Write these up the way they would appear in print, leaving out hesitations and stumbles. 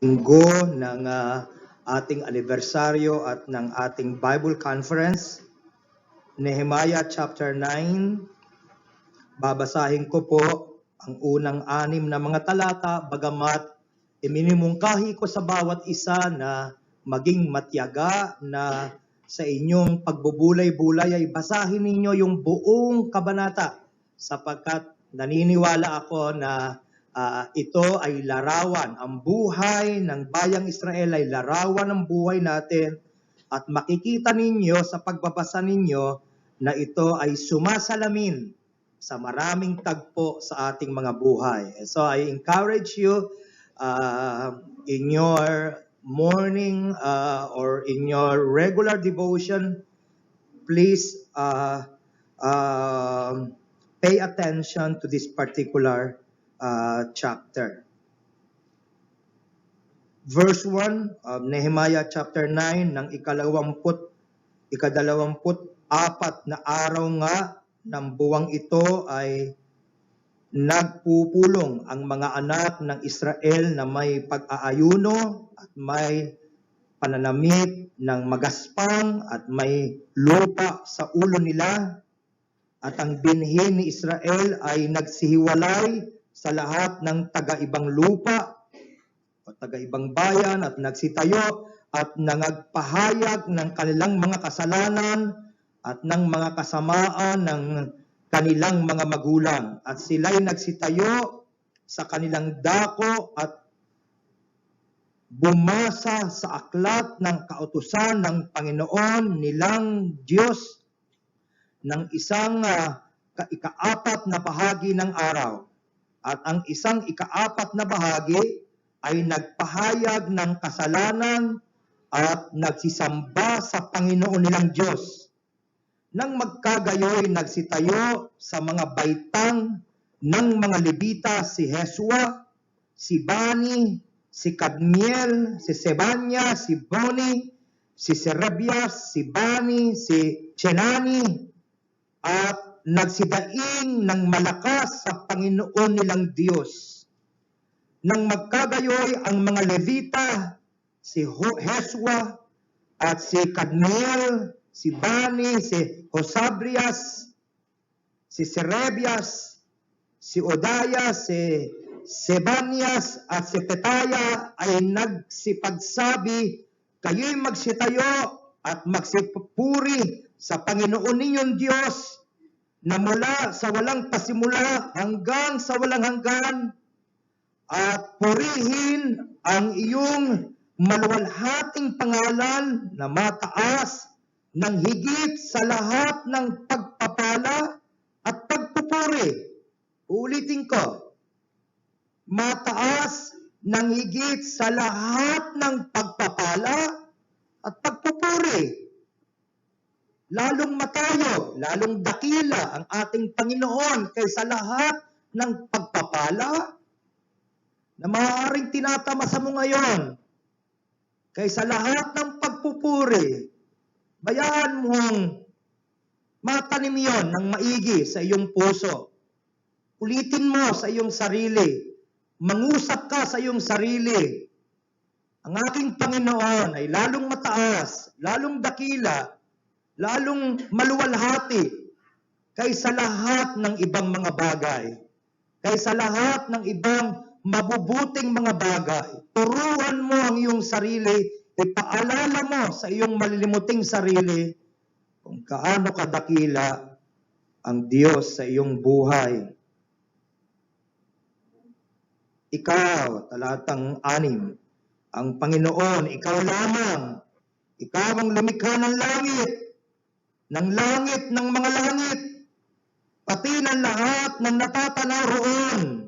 linggo ng ating anibersaryo at ng ating Bible Conference, Nehemiah chapter 9. Babasahin ko po ang unang 6 na mga talata, bagamat iminimungkahi ko sa bawat isa na maging matyaga na sa inyong pagbubulay-bulay ay basahin ninyo yung buong kabanata, sapagkat naniniwala ako na ito ay larawan. Ang buhay ng bayang Israel ay larawan ng buhay natin, at makikita ninyo sa pagbabasa ninyo na ito ay sumasalamin sa maraming tagpo sa ating mga buhay. So I encourage you in your morning or in your regular devotion, please pay attention to this particular chapter. Verse 1 of Nehemiah chapter 9 ng ikadalawamput-apat na araw nga ng buwang ito ay nagpupulong ang mga anak ng Israel na may pag-aayuno at may pananamit ng magaspang at may lupa sa ulo nila. At ang binhi ni Israel ay nagsihiwalay sa lahat ng taga-ibang lupa o taga-ibang bayan at nagsitayo at nangagpahayag ng kanilang mga kasalanan at ng mga kasamaan ng kanilang mga magulang. At sila'y nagsitayo sa kanilang dako at bumasa sa aklat ng kautusan ng Panginoon nilang Diyos ng isang ika-4 na bahagi ng araw. At ang isang ika-4 na bahagi ay nagpahayag ng kasalanan at nagsisamba sa Panginoon nilang Diyos. Nang magkagayoy, nagsitayo sa mga baitang ng mga Levita si Jesua, si Bani, si Kadmiel, si Sebanya, si Boni, si Serebias, si Bani, si Chenani, at nagsidaing ng malakas sa Panginoon nilang Diyos. Nang magkagayoy ang mga Levita, si Jesua at si Kadmiel, si Bani, si Hosabrias, si Serebias, si Odaya, si Sebanias at si Petaya ay nagsipagsabi, kayo'y magsitayo at magsipuri sa Panginoon ninyong Diyos na mula sa walang pasimula hanggang sa walang hanggan, at purihin ang iyong maluwalhating pangalan na mataas ng higit sa lahat ng pagpapala at pagpupuri. Ulitin ko, mataas ng higit sa lahat ng pagpapala at pagpupuri. Lalong matayo, lalong dakila ang ating Panginoon kaysa lahat ng pagpapala na maaaring tinatamasa mo ngayon, kaysa lahat ng pagpupuri. Bayaan mong matanim yon ng maigi sa iyong puso. Ulitin mo sa iyong sarili. Mangusap ka sa iyong sarili. Ang aking Panginoon ay lalong mataas, lalong dakila, lalong maluwalhati kaysa lahat ng ibang mga bagay, kaysa lahat ng ibang mabubuting mga bagay. Turuan mo ang iyong sarili, ipaalala mo sa iyong malilimuting sarili kung kaano kadakila ang Diyos sa iyong buhay. Ikaw, talatang 6, ang Panginoon, ikaw lamang, ikaw ang lumikha ng langit ng mga langit, pati ng lahat ng natatanaw roon,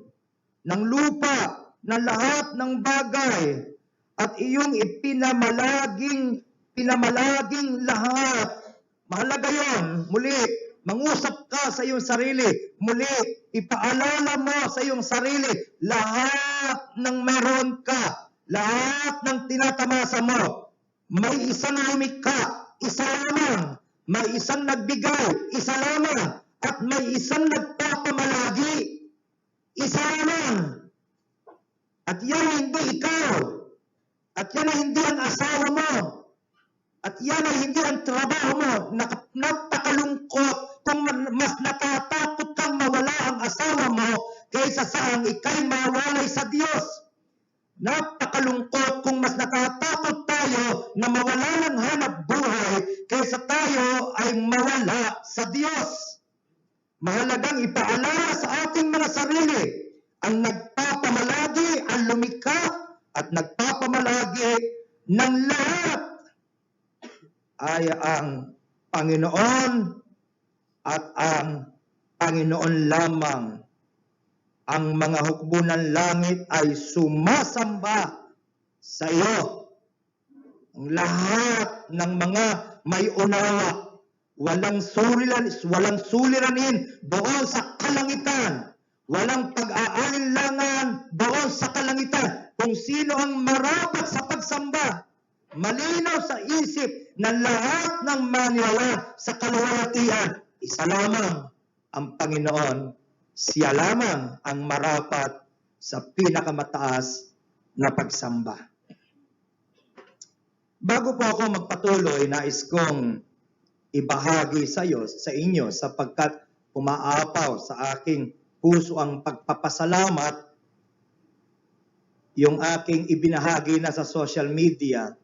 ng lupa, ng lahat ng bagay, at iyong pinamalaging lahat. Mahalaga yon. Muli, mangusap ka sa iyong sarili. Muli, ipaalala mo sa iyong sarili lahat ng meron ka, lahat ng tinatamasa mo. May isang lumikha, isa lamang. May isang nagbigay, isa lamang. At may isang nagpapamalagi, isa lamang. At yan hindi ikaw. At yan ay hindi ang asawa mo. At yan ay hindi ang trabaho mo. Napakalungkot kung mas natatakot kang mawala ang asawa mo kaysa sa ang ikay mawalay sa Diyos. Napakalungkot kung mas natatakot tayo na mawala ng hanap buhay kaysa tayo ay mawala sa Diyos. Mahalagang ipaalala sa ating mga sarili ang nagpapamalagi, ang lumikha at nagpapamalagi ng lahat ay ang Panginoon at ang Panginoon lamang. Ang mga hukbo ng langit ay sumasamba sa iyo. Ang lahat ng mga may unawa, walang suliranin doon sa kalangitan. Walang pag-aalinlangan doon sa kalangitan. Kung sino ang marapat sa pagsamba, malinaw sa isip ng lahat ng maniwala sa kaluwalhatian, isa lamang ang Panginoon. Siya lamang ang marapat sa pinakamataas na pagsamba. Bago po ako magpatuloy, nais kong ibahagi sa inyo sapagkat pumaapaw sa aking puso ang pagpapasalamat, yung aking ibinahagi na sa social media,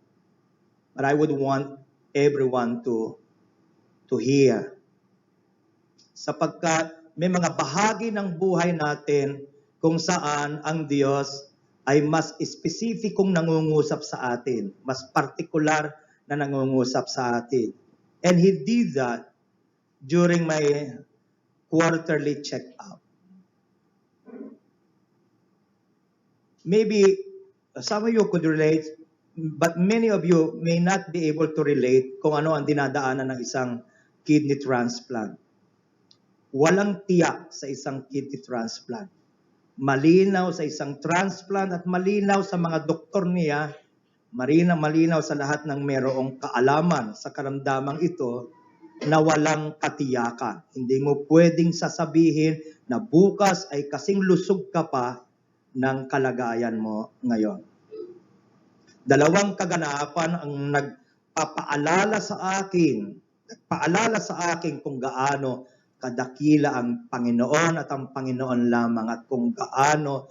but I would want everyone to hear. Sapagkat may mga bahagi ng buhay natin kung saan ang Diyos ay mas espesipikong nangungusap sa atin, mas partikular na nangungusap sa atin. And He did that during my quarterly check-up. Maybe some of you could relate, but many of you may not be able to relate kung ano ang dinadaanan ng isang kidney transplant. Walang tiyak sa isang kidney transplant. Malinaw sa isang transplant at malinaw sa mga doktor niya, malinaw sa lahat ng mayroong kaalaman sa karamdamang ito na walang katiyakan. Hindi mo pwedeng sasabihin na bukas ay kasing lusog ka pa ng kalagayan mo ngayon. Dalawang kaganapan ang nagpaalala sa akin kung gaano kadakila ang Panginoon at ang Panginoon lamang at kung gaano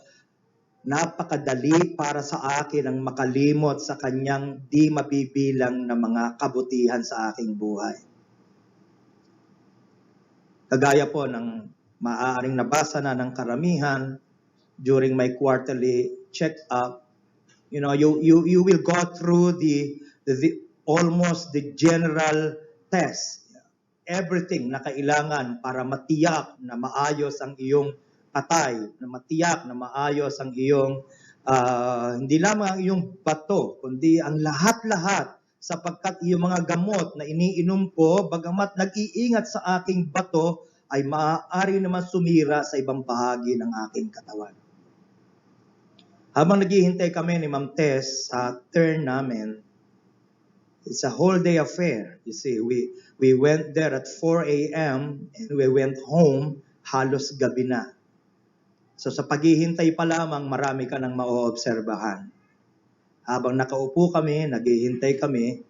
napakadali para sa akin ang makalimot sa kanyang di mabibilang na mga kabutihan sa aking buhay. Kagaya po ng maaaring nabasa na ng karamihan during my quarterly check-up, you know, you will go through the almost the general test. Everything na kailangan para matiyak na maayos ang iyong patay, na matiyak na maayos ang iyong, hindi lamang ang iyong bato, kundi ang lahat-lahat sapagkat iyong mga gamot na iniinom ko, bagamat nag-iingat sa aking bato, ay maaari naman sumira sa ibang bahagi ng aking katawan. Habang naghihintay kami ni Ma'am Tess sa turn namin, it's a whole day affair. You see, we went there at 4 a.m. and we went home halos gabi na. So sa paghihintay pa lamang, marami ka nang maoobserbahan. Habang nakaupo kami, naghihintay kami,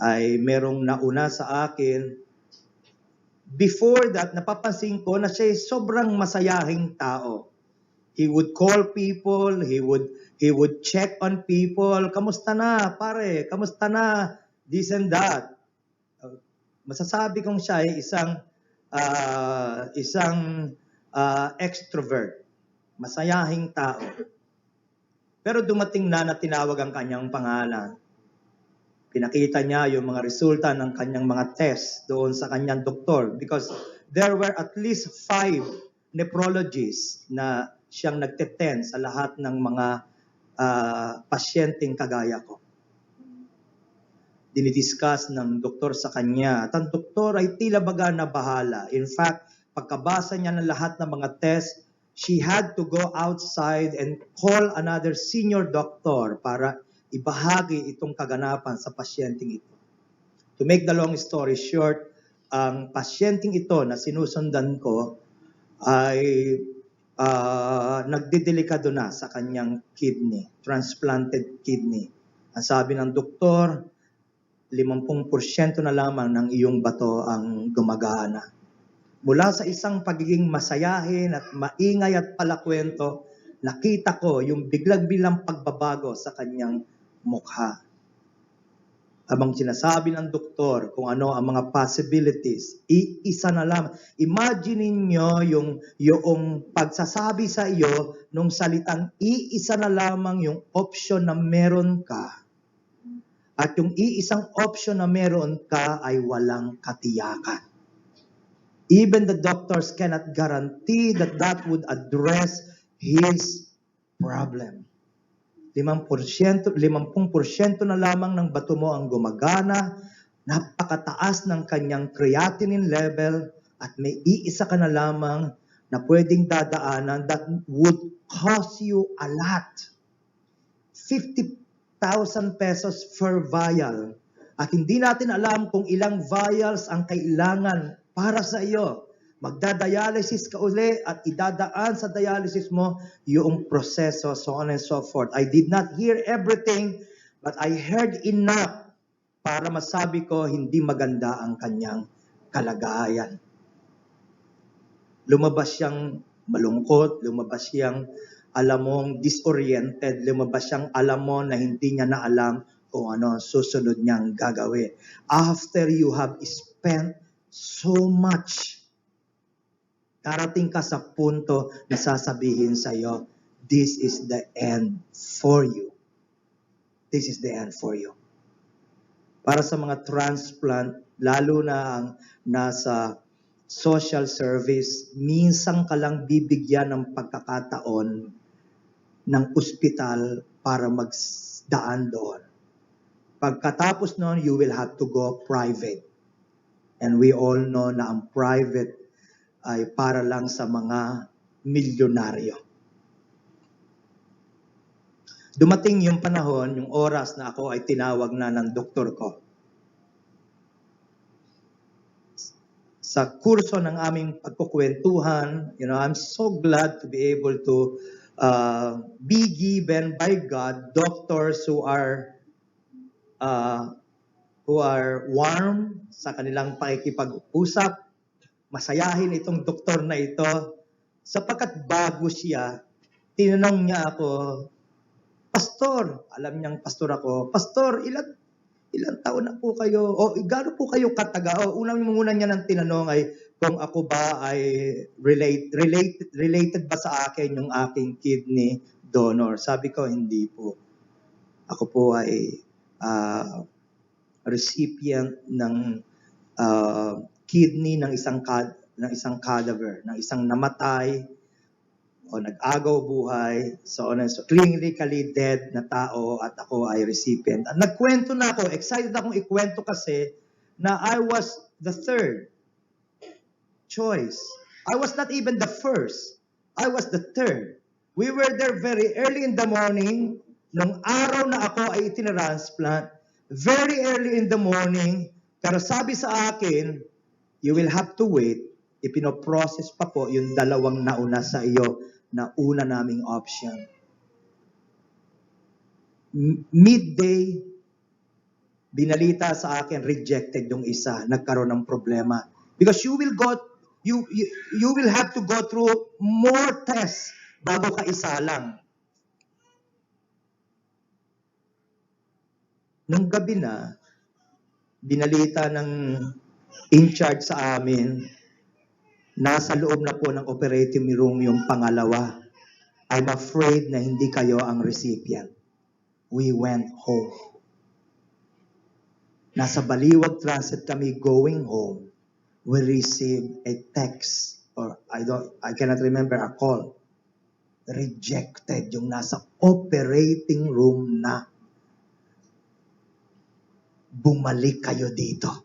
ay merong nauna sa akin. Before that, napapansin ko na siya sobrang masayahing tao. He would call people, he would check on people. Kamusta na, pare? Kamusta na? This and that. Masasabi kong siya ay isang extrovert. Masayahing tao. Pero dumating na tinawag ang kanyang pangalan. Pinakita niya yung mga resulta ng kanyang mga test doon sa kanyang doktor because there were at least 5 nephrologists na siyang nagteten sa lahat ng mga pasyenteng kagaya ko. Dinidiscuss ng doktor sa kanya at ang doktor ay tila baga na bahala. In fact, pagkabasa niya ng lahat ng mga test, she had to go outside and call another senior doctor para ibahagi itong kaganapan sa pasyenteng ito. To make the long story short, ang pasyenteng ito na sinusundan ko ay nagdidelikado na sa kanyang kidney, transplanted kidney. Ang sabi ng doktor, 50% na lamang ng iyong bato ang gumagana. Mula sa isang pagiging masayahin at maingay at palakwento, nakita ko yung biglang-bilang pagbabago sa kanyang mukha. Habang sinasabi ng doktor kung ano ang mga possibilities, iisa na lang. Imagine niyo yung pagsasabi sa iyo nung salitang iisa na lamang yung option na meron ka. At yung iisang option na meron ka ay walang katiyakan. Even the doctors cannot guarantee that that would address his problem. 50% na lamang ng bato mo ang gumagana, napakataas ng kanyang creatinine level, at may iisa ka na lamang na pwedeng dadaanan that would cost you a lot. 50,000 pesos per vial. At hindi natin alam kung ilang vials ang kailangan para sa iyo. Magdadialysis ka uli at idadaan sa dialysis mo yung proseso, so on and so forth. I did not hear everything, but I heard enough para masabi ko hindi maganda ang kanyang kalagayan. Lumabas siyang malungkot, lumabas siyang alam mong disoriented, lumabas siyang alam mo na hindi niya na alam kung ano ang susunod niyang gagawin. After you have spent so much, darating ka sa punto na sasabihin sa iyo, this is the end for you. This is the end for you. Para sa mga transplant, lalo na ang nasa social service, minsan ka lang bibigyan ng pagkakataon ng ospital para magdaan doon. Pagkatapos noon, you will have to go private. And we all know na ang private ay para lang sa mga milyonaryo. Dumating yung panahon, yung oras na ako ay tinawag na ng doktor ko. Sa kurso ng aming pagkukwentuhan, I'm so glad to be able to be given by God doctors who are warm sa kanilang pakikipag-usap. Masayahin itong doktor na ito. Sapagkat bago siya, tinanong niya ako, Pastor, alam niyang pastor ako, Pastor, ilang taon na po kayo? O gaano po kayo kataga? O unang niya ng tinanong ay kung ako ba ay related ba sa akin yung aking kidney donor. Sabi ko, hindi po. Ako po ay recipient ng kidney ng isang cadaver, ng isang namatay o nag-agaw buhay, so clinically dead na tao, at ako ay recipient. At nagkwento na ako, excited akong ikwento kasi na I was the third choice. I was not even the first. I was the third. We were there very early in the morning, nung araw na ako ay itinransplant, very early in the morning, pero sabi sa akin, you will have to wait, ipinoprocess pa po yung dalawang nauna sa iyo na una naming option. Midday, binalita sa akin, rejected yung isa, nagkaroon ng problema. Because you will have to go through more tests bago ka isa lang. Nung gabi na, binalita ng in charge sa amin, nasa loob na po ng operating room yung pangalawa. I'm afraid na hindi kayo ang recipient. We went home. Nasa Baliwag Transit kami going home. We received a text, or I cannot remember, a call. Rejected yung nasa operating room na. Bumalik kayo dito.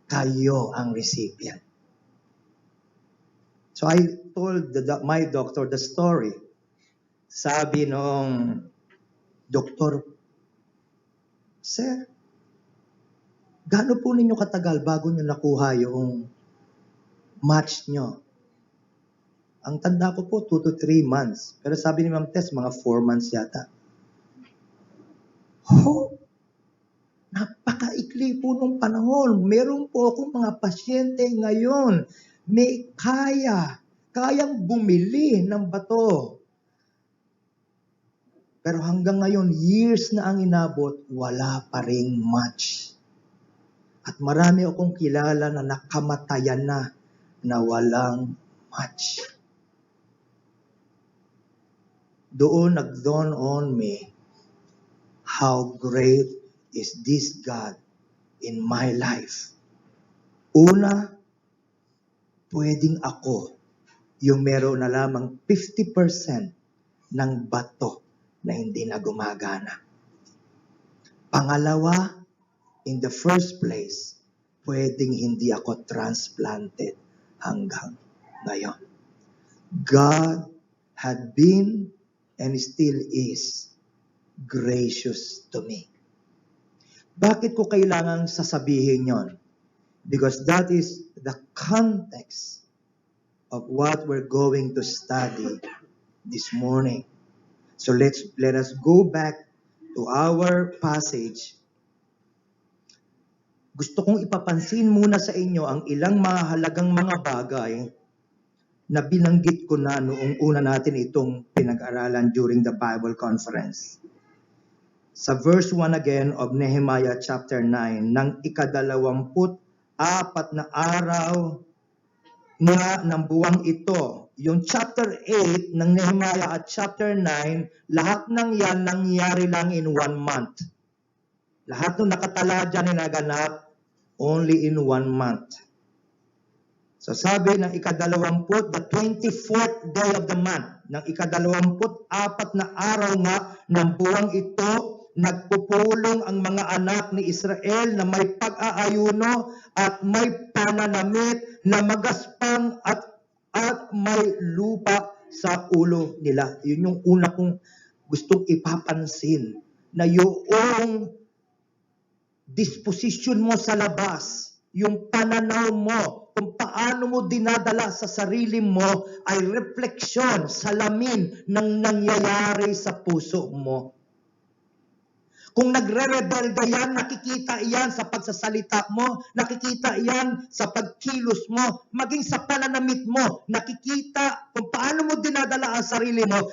Kayo ang recipient. So I told my doctor the story. Sabi nung doktor, Sir, gaano po ninyo katagal bago nyo nakuha yung match nyo? Ang tanda ko po, 2 to 3 months. Pero sabi ni Ma'am Tess, mga 4 months yata. Napakaikli po nung panahon. Meron po akong mga pasyente ngayon. May kayang bumili ng bato. Pero hanggang ngayon, years na ang inabot, wala pa ring match. At marami akong kilala na nakamatayan na walang match. Doon nag-dawn on me, how great is this God in my life. Una, pwedeng ako yung meron na lamang 50% ng bato na hindi na gumagana. Pangalawa, in the first place, pwedeng hindi ako transplanted hanggang ngayon. God had been and still is gracious to me. Bakit ko kailangang sasabihin yon? Because that is the context of what we're going to study this morning. So let us go back to our passage. Gusto kong ipapansin muna sa inyo ang ilang mahalagang mga bagay na binanggit ko na noong una natin itong pinag-aralan during the Bible conference. Sa verse 1 again of Nehemiah chapter 9, ng 24 na araw ng buwang ito, yung chapter 8 ng Nehemiah at chapter 9, lahat ng yan nangyari lang in 1 month. Lahat ng nakatala dyan ay naganap only in 1 month. So sabi ng the 24th day of the month, ng 24 na araw nga ng buwang ito, nagpupulong ang mga anak ni Israel na may pag-aayuno at may pananamit na magaspang at may lupa sa ulo nila. Yun yung una kong gustong ipapansin, na yung disposition mo sa labas, yung pananaw mo, kung paano mo dinadala sa sarili mo ay refleksyon, salamin ng nangyayari sa puso mo. Kung nagre-rebelde yan, nakikita iyan sa pagsasalita mo, nakikita iyan sa pagkilos mo, maging sa pananamit mo, nakikita kung paano mo dinadala ang sarili mo,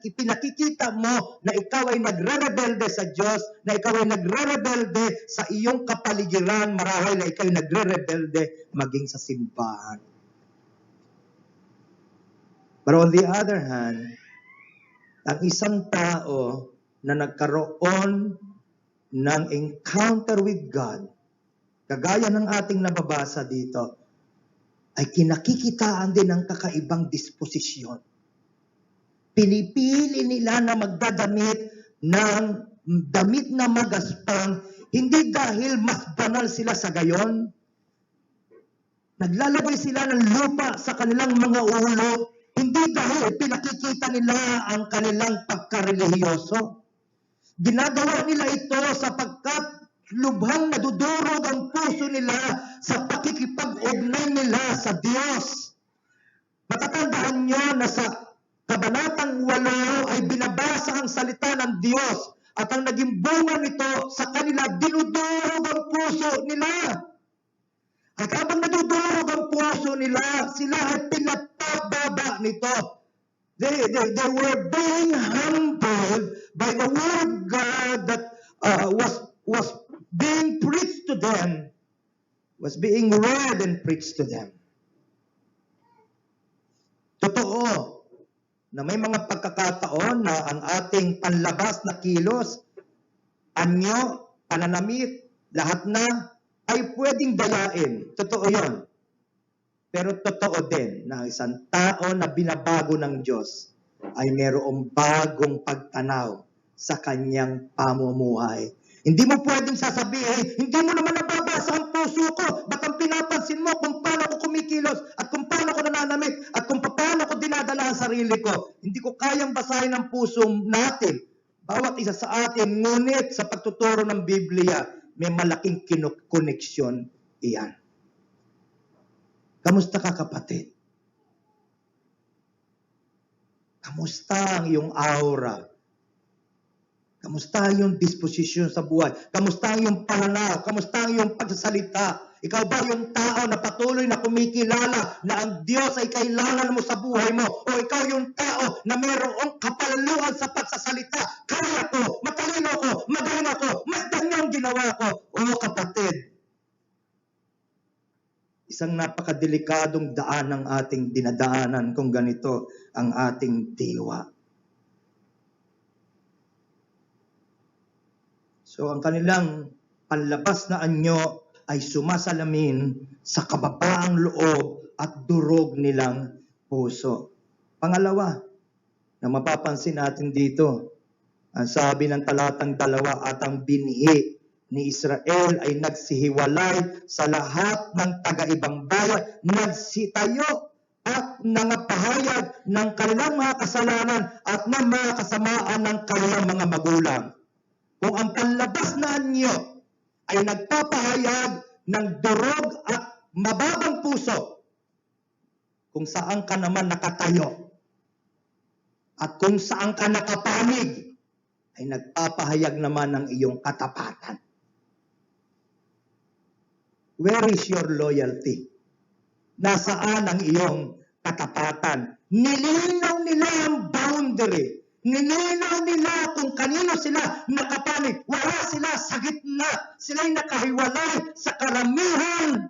pinakikita mo na ikaw ay nagre-rebelde sa Diyos, na ikaw ay nagre-rebelde sa iyong kapaligiran, marahil na ikaw ay nagre-rebelde maging sa simbahan. But on the other hand, ang isang tao na nagkaroon ng encounter with God, kagaya ng ating nababasa dito, ay kinakikitaan din ng kakaibang disposisyon. Pinipili nila na magdadamit ng damit na magaspang, hindi dahil mas banal sila sa gayon. Naglalagay sila ng lupa sa kanilang mga ulo, hindi dahil pinakikita nila ang kanilang pagkarelihiyoso. Ginagawa nila ito sapagkat lubhang nadudurog ang puso nila sa pakikipag-ugnay nila sa Diyos. Matatandaan nyo na sa Kabanatang 8 ay binabasa ang salita ng Diyos at ang naging bunga nito sa kanila, dinudurog ang puso nila. At habang nadudurog ang puso nila, sila ay pinapababa nito. They were being humbled by the word of God that was being preached to them, was being read and preached to them. Totoo na may mga pagkakataon na ang ating panlabas na kilos, anyo, pananamit, lahat na ay pwedeng dayain. Totoo yon. Pero totoo din na isang tao na binabago ng Diyos ay mayroong bagong pagtanaw sa kanyang pamumuhay. Hindi mo pwedeng sasabihin, hindi mo naman nababasa ang puso ko. Ba't ang pinapansin mo kung paano ko kumikilos at kung paano ko nananamit at kung paano ko dinadala ang sarili ko. Hindi ko kayang basahin ang puso natin, bawat isa sa atin. Ngunit sa pagtuturo ng Biblia, may malaking koneksyon iyan. Kamusta ka, kapatid? Kamusta ang iyong aura? Kamusta yung disposisyon sa buhay? Kamusta yung pananaw? Kamusta yung pagsasalita? Ikaw ba yung tao na patuloy na kumikilala na ang Diyos ay kailangan mo sa buhay mo? O ikaw yung tao na mayroong kapalaluan sa pagsasalita? Kaya ko, matalino ko, magaling ako, mas ganyang ginawa ko. O kapatid, isang napakadelikadong daan ang ating dinadaanan kung ganito ang ating diwa. So ang kanilang panlabas na anyo ay sumasalamin sa kababaang loob at durog nilang puso. Pangalawa, na mapapansin natin dito, ang sabi ng talatang 2, at ang binhi ni Israel ay nagsihiwalay sa lahat ng taga-ibang bayan, nagsitayo at nangapahayag ng kanilang mga kasalanan at ng mga kasamaan ng kanilang mga magulang. Kung ang panlabas na anyo ay nagpapahayag ng durog at mababang puso, kung saan ka naman nakatayo at kung saan ka nakapanig, ay nagpapahayag naman ng iyong katapatan. Where is your loyalty? Nasaan ang iyong katapatan? Nilinaw nila ang boundary. Nilinaw nila kung kanino sila nakapanig. Wala sila sa gitna. Sila'y nakahiwalay sa karamihan.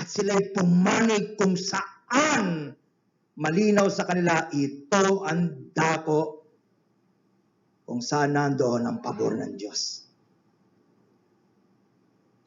At sila'y pumanig kung saan. Malinaw sa kanila, ito ang dako kung saan nandoon ang pabor ng Diyos.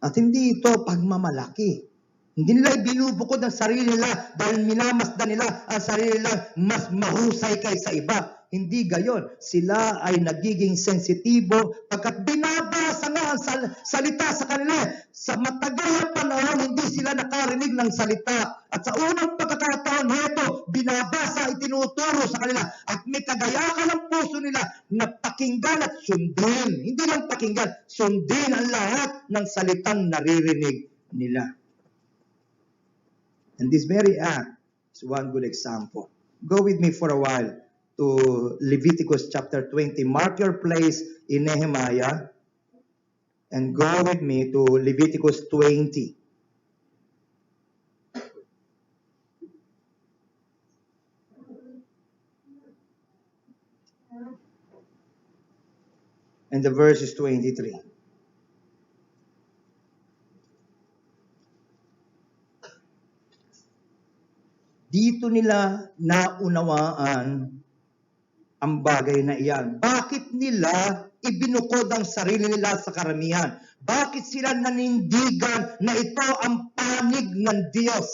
At hindi ito pagmamalaki. Hindi nila ibinubukod ang sarili nila dahil minamasdan nila ang sarili nila mas mahusay kaysa iba. Hindi gayon. Sila ay nagiging sensitibo pagkat binabasa nga ang salita sa kanila. Sa matagal na panahon, hindi sila nakarinig ng salita. At sa unang pagkakataon nito, binabasa, itinuturo sa kanila. At may kagayakan ng puso nila na pakinggan at sundin. Hindi lang pakinggan, sundin ang lahat ng salitang naririnig nila. And this very act is one good example. Go with me for a while to Leviticus chapter 20. Mark your place in Nehemiah and go with me to Leviticus 20. And the verse is 23. Dito nila naunawaan ang bagay na iyan. Bakit nila ibinukod ang sarili nila sa karamihan? Bakit sila nanindigan na ito ang panig ng Diyos?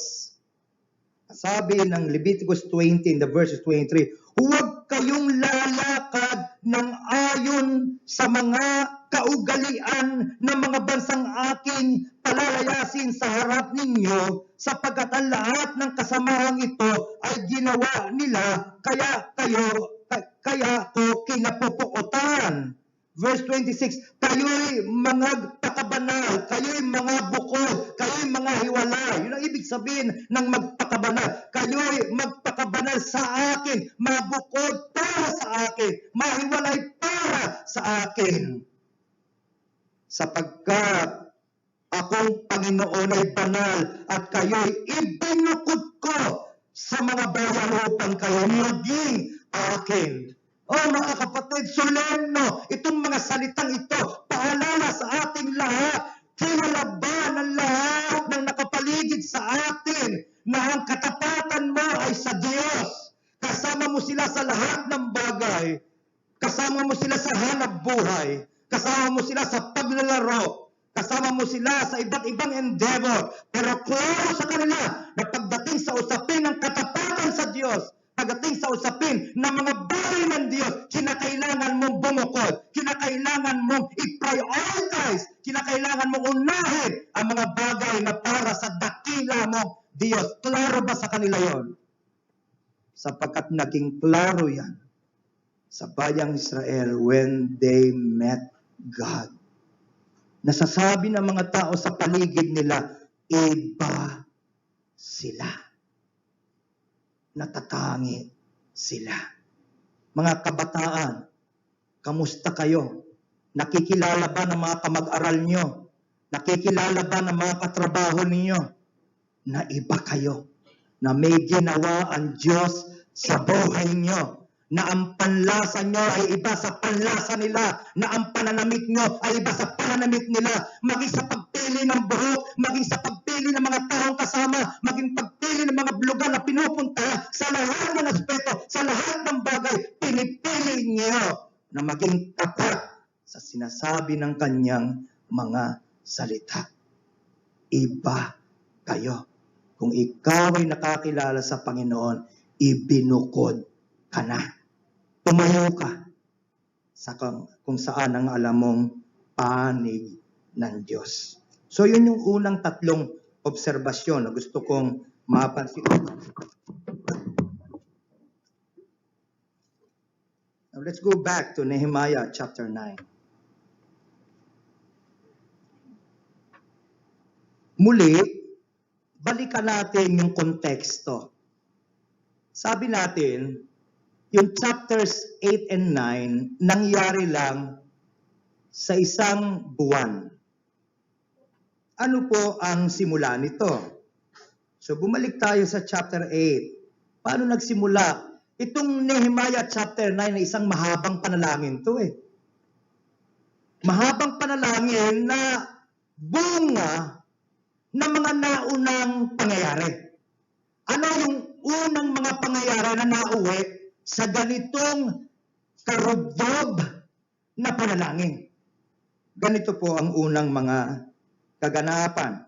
Sabi ng Leviticus 20 in the verses 23, huwag kayong lalakad ng ayon sa mga kaugalian ng mga bansang aking palalayasin sa harap ninyo, sapagkat ang lahat ng kasamahang ito ay ginawa nila, kaya ko kinapupuotan. Verse 26, kayo'y mga pakabanal, kayo'y mga bukod, kayo'y mga hiwalay. Yun ang ibig sabihin ng magpakabanal. Kayo'y magpakabanal sa akin, mabukod para sa akin, mahiwalay para sa akin. Sapagkat akong Panginoon ay banal at kayo'y ibinukod ko sa mga bayan upang kayo maging akin. Oh mga kapatid, solemno, itong mga salitang ito, paalala sa ating lahat, kinalaban ang lahat ng nakapaligid sa atin na ang katapatan mo ay sa Diyos. Kasama mo sila sa lahat ng bagay. Kasama mo sila sa hanap buhay. Kasama mo sila sa paglalaro. Kasama mo sila sa iba't ibang endeavor. Pero klaro sa kanila na pagdating sa usapin ng katapatan sa Diyos, pagdating sa usapin ng mga bagay ng Diyos, kinakailangan mong bumukod, kinakailangan mong i-prioritize, kinakailangan mong unahin ang mga bagay na para sa dakila mong Diyos. Klaro ba sa kanila yon? Sapagkat naging klaro yan sa bayang Israel when they met God. Nasasabi ng mga tao sa paligid nila, iba sila. Natatangi sila. Mga kabataan, Kamusta kayo? Nakikilala ba ng mga kamag-aral nyo? Nakikilala ba ng mga katrabaho ninyo na iba kayo? Na may ginawa ang Diyos sa buhay nyo? Na ang panlasa nyo ay iba sa panlasa nila, na ang pananamit nyo ay iba sa pananamit nila, maging sa pagpili ng buhok, maging sa pagpili ng mga taong kasama, maging pagpili ng mga lugar na pinupunta, sa lahat ng aspeto, sa lahat ng bagay, pinipili nyo na maging tapat sa sinasabi ng kanyang mga salita. Iba kayo. Kung ikaw ay nakakilala sa Panginoon, ibinukod ka na. Tumayo ka sa kung saan ang alam mong panig ng Diyos. So yun yung unang tatlong obserbasyon na gusto kong mapansin. Now let's go back to Nehemiah chapter 9. Muli, balikan natin yung konteksto. Sabi natin, yung chapters 8 and 9, nangyari lang sa isang buwan. Ano po ang simula nito? So bumalik tayo sa chapter 8. Paano nagsimula? Itong Nehemiah chapter 9 na isang mahabang panalangin to eh. Mahabang panalangin na bunga ng mga naunang pangyayari. Ano yung unang mga pangyayari na nauwi sa ganitong karugdog na panalangin? Ganito po ang unang mga kaganapan.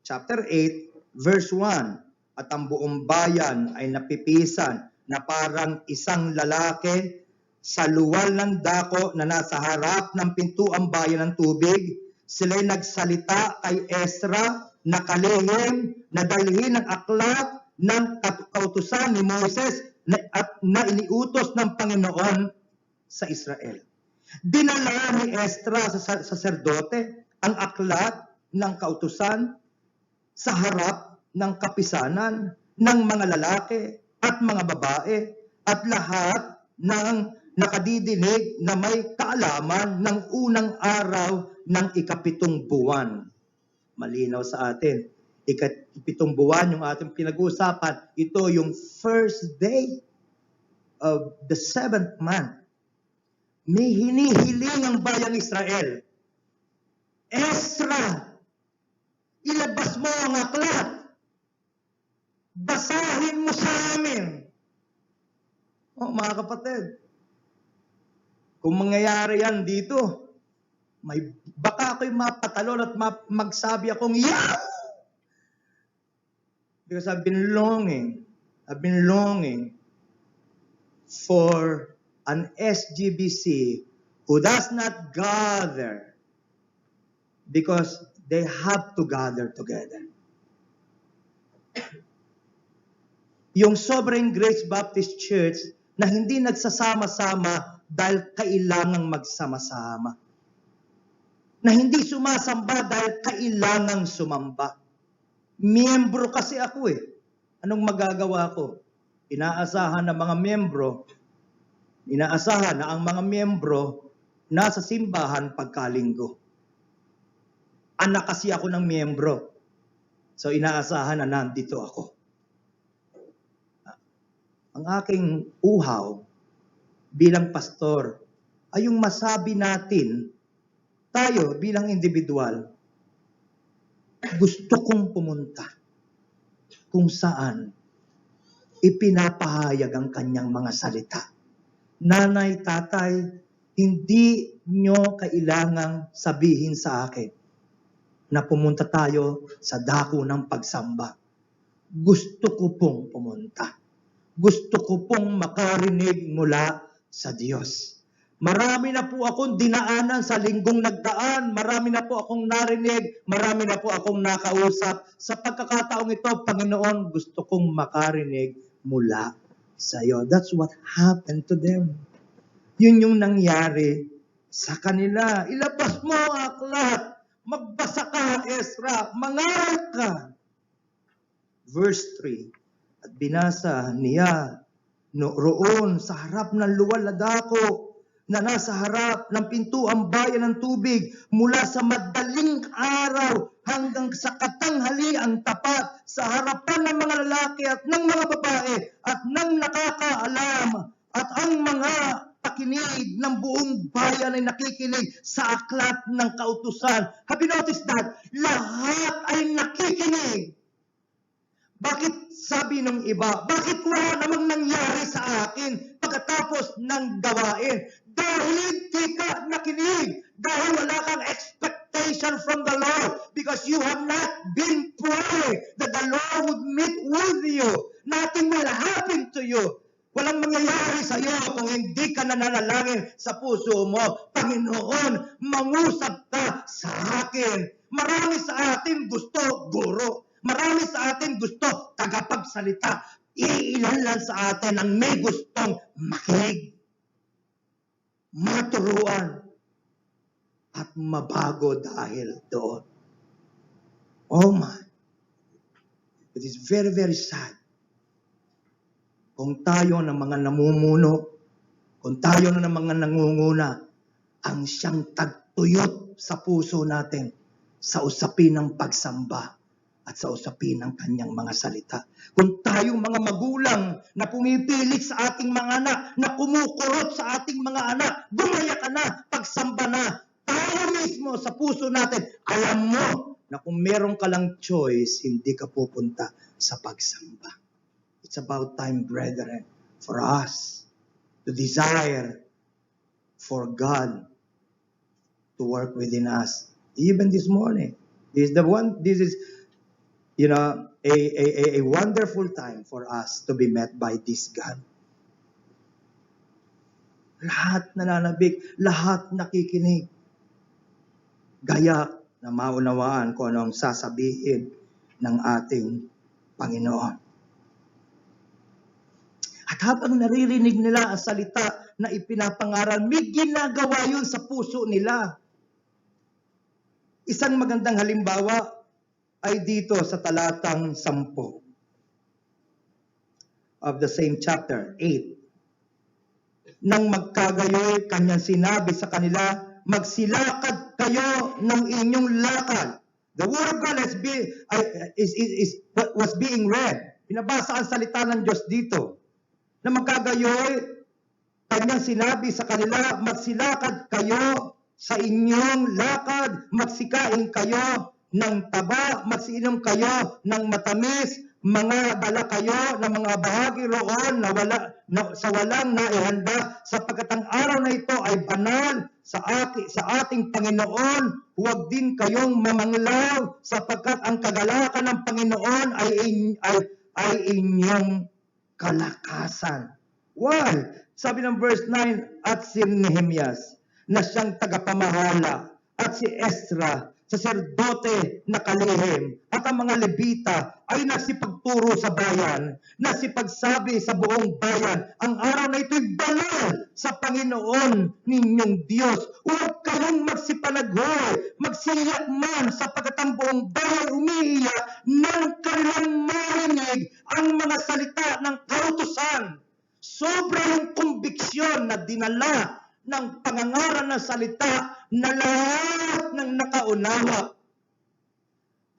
Chapter 8, verse 1. At ang buong bayan ay napipisan na parang isang lalaki sa luwal ng dako na nasa harap ng pintuang bayan ng tubig. Sila'y nagsalita kay Ezra na kalihim na dalhin ang aklat ng kautusan ni Moses at na iniutos ng Panginoon sa Israel. Dinala ni Ezra sa saserdote ang aklat ng kautusan sa harap ng kapisanan ng mga lalaki at mga babae at lahat ng nakadidinig na may kaalaman ng unang araw ng ikapitong buwan. Malinaw sa atin. Ikapitong buwan yung ating pinag-uusapan. Ito yung first day of the 7th month. May hinihiling ang bayang Israel. Ezra, ilabas mo ang aklat. Basahin mo sa amin. Oh, mga kapatid, kung mangyayari yan dito, baka ako'y mapatalon at magsabi akong, yeah! Because I've been longing for an SGBC who does not gather because they have to gather together. Yung Sovereign Grace Baptist Church na hindi nagsasama-sama dahil kailangang magsama-sama. Na hindi sumasamba dahil kailangang sumamba. Miyembro kasi ako eh. Anong magagawa ko? Inaasahan na ang mga miyembro nasa simbahan pagkalinggo. Anak kasi ako ng miyembro. So inaasahan na nandito ako. Ang aking uhaw bilang pastor ay yung masabi natin, tayo bilang individual, gusto kong pumunta kung saan ipinapahayag ang kanyang mga salita. Nanay, tatay, hindi nyo kailangang sabihin sa akin na pumunta tayo sa dako ng pagsamba. Gusto ko pong pumunta. Gusto ko pong makarinig mula sa Diyos. Marami na po akong dinaanan sa linggong nagdaan. Marami na po akong narinig. Marami na po akong nakausap. Sa pagkakataong ito, Panginoon, gusto kong makarinig mula sa iyo. That's what happened to them. Yun yung nangyari sa kanila. Ilabas mo ang aklat. Magbasa ka, Ezra. Mangaral ka. Verse 3. At binasa niya roon sa harap ng luwal na dako na nasa harap ng pintuang bayan ng tubig mula sa madaling araw hanggang sa katanghaliang tapat sa harapan ng mga lalaki at ng mga babae at ng nakakaalam at ang mga pakinig ng buong bayan ay nakikinig sa aklat ng kautusan. Have you noticed that? Lahat ay nakikinig. Bakit sabi ng iba, bakit wala namang nangyari sa akin pagkatapos ng gawain? Dahil hindi ka nakinig. Dahil wala kang expectation from the Lord. Because you have not been praying that the Lord would meet with you. Nothing will happen to you. Walang mangyayari sa iyo kung hindi ka nananalangin sa puso mo. Panginoon, mangusap ka sa akin. Marami sa atin gusto guro. Marami sa atin gusto tagapagsalita. Iilan lang sa atin ang may gustong makinig, maturuan, at mabago dahil doon. Oh my. It is very, very sad. Kung tayo ng mga namumuno, kung tayo ng mga nangunguna, ang siyang tagtuyot sa puso natin sa usapin ng pagsamba at sa usapin ng kanyang mga salita. Kung tayong mga magulang na pumipilit sa ating mga anak, na kumukurot sa ating mga anak, gumaya ka na, pagsamba na, tayo mismo sa puso natin, alam mo na kung meron ka lang choice, hindi ka pupunta sa pagsamba. It's about time, brethren, for us to desire for God to work within us. Even this morning, this is a wonderful time for us to be met by this God. Lahat nananabik, lahat nakikinig. Gaya na maunawaan kung ano ang sasabihin ng ating Panginoon. At habang naririnig nila ang salita na ipinapangaral, may ginagawa yun sa puso nila. Isang magandang halimbawa ay dito sa talatang 10 of the same chapter, 8. Nang magkagayoy, kanyang sinabi sa kanila, magsilakad kayo ng inyong lakad. The word of God was being read. Pinabasa ang salita ng Diyos dito. Na magkagayoy, kanyang sinabi sa kanila, magsilakad kayo sa inyong lakad, magsikain kayo ng taba, magsiinom kayo ng matamis, mga dala kayo ng mga bahagi roon sa walang naihanda, sapagkat ang araw na ito ay banal sa ating Panginoon. Huwag din kayong mamanglaw, sapagkat ang kagalakan ng Panginoon ay inyong kalakasan. Why? Sabi ng verse 9, at si Nehemias na siyang tagapamahala, at si Ezra, saserdote na kalihim, at ang mga Levita ay nasipagturo sa bayan, nasipagsabi sa buong bayan, ang araw na ito'y banal sa Panginoon ninyong Diyos. Huwag kayong magsipanaghoy, magsiyak man, sapagkat ang buong bayan umiiyak nang kanilang marinig ang mga salita ng kautusan. Sobrang kumbiksyon na dinala ng pangangaral ng salita na lahat ng nakaunawa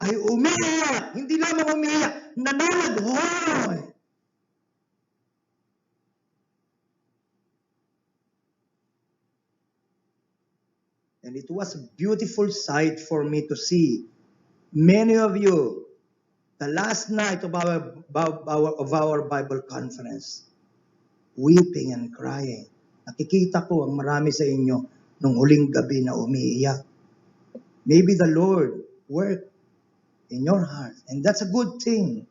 ay umiiyak, hindi lamang umiiyak, nananaghoy. And it was a beautiful sight for me to see many of you, the last night of our Bible conference, weeping and crying. Nakikita ko ang marami sa inyo nung huling gabi na umiiyak. Maybe the Lord worked in your heart. And that's a good thing.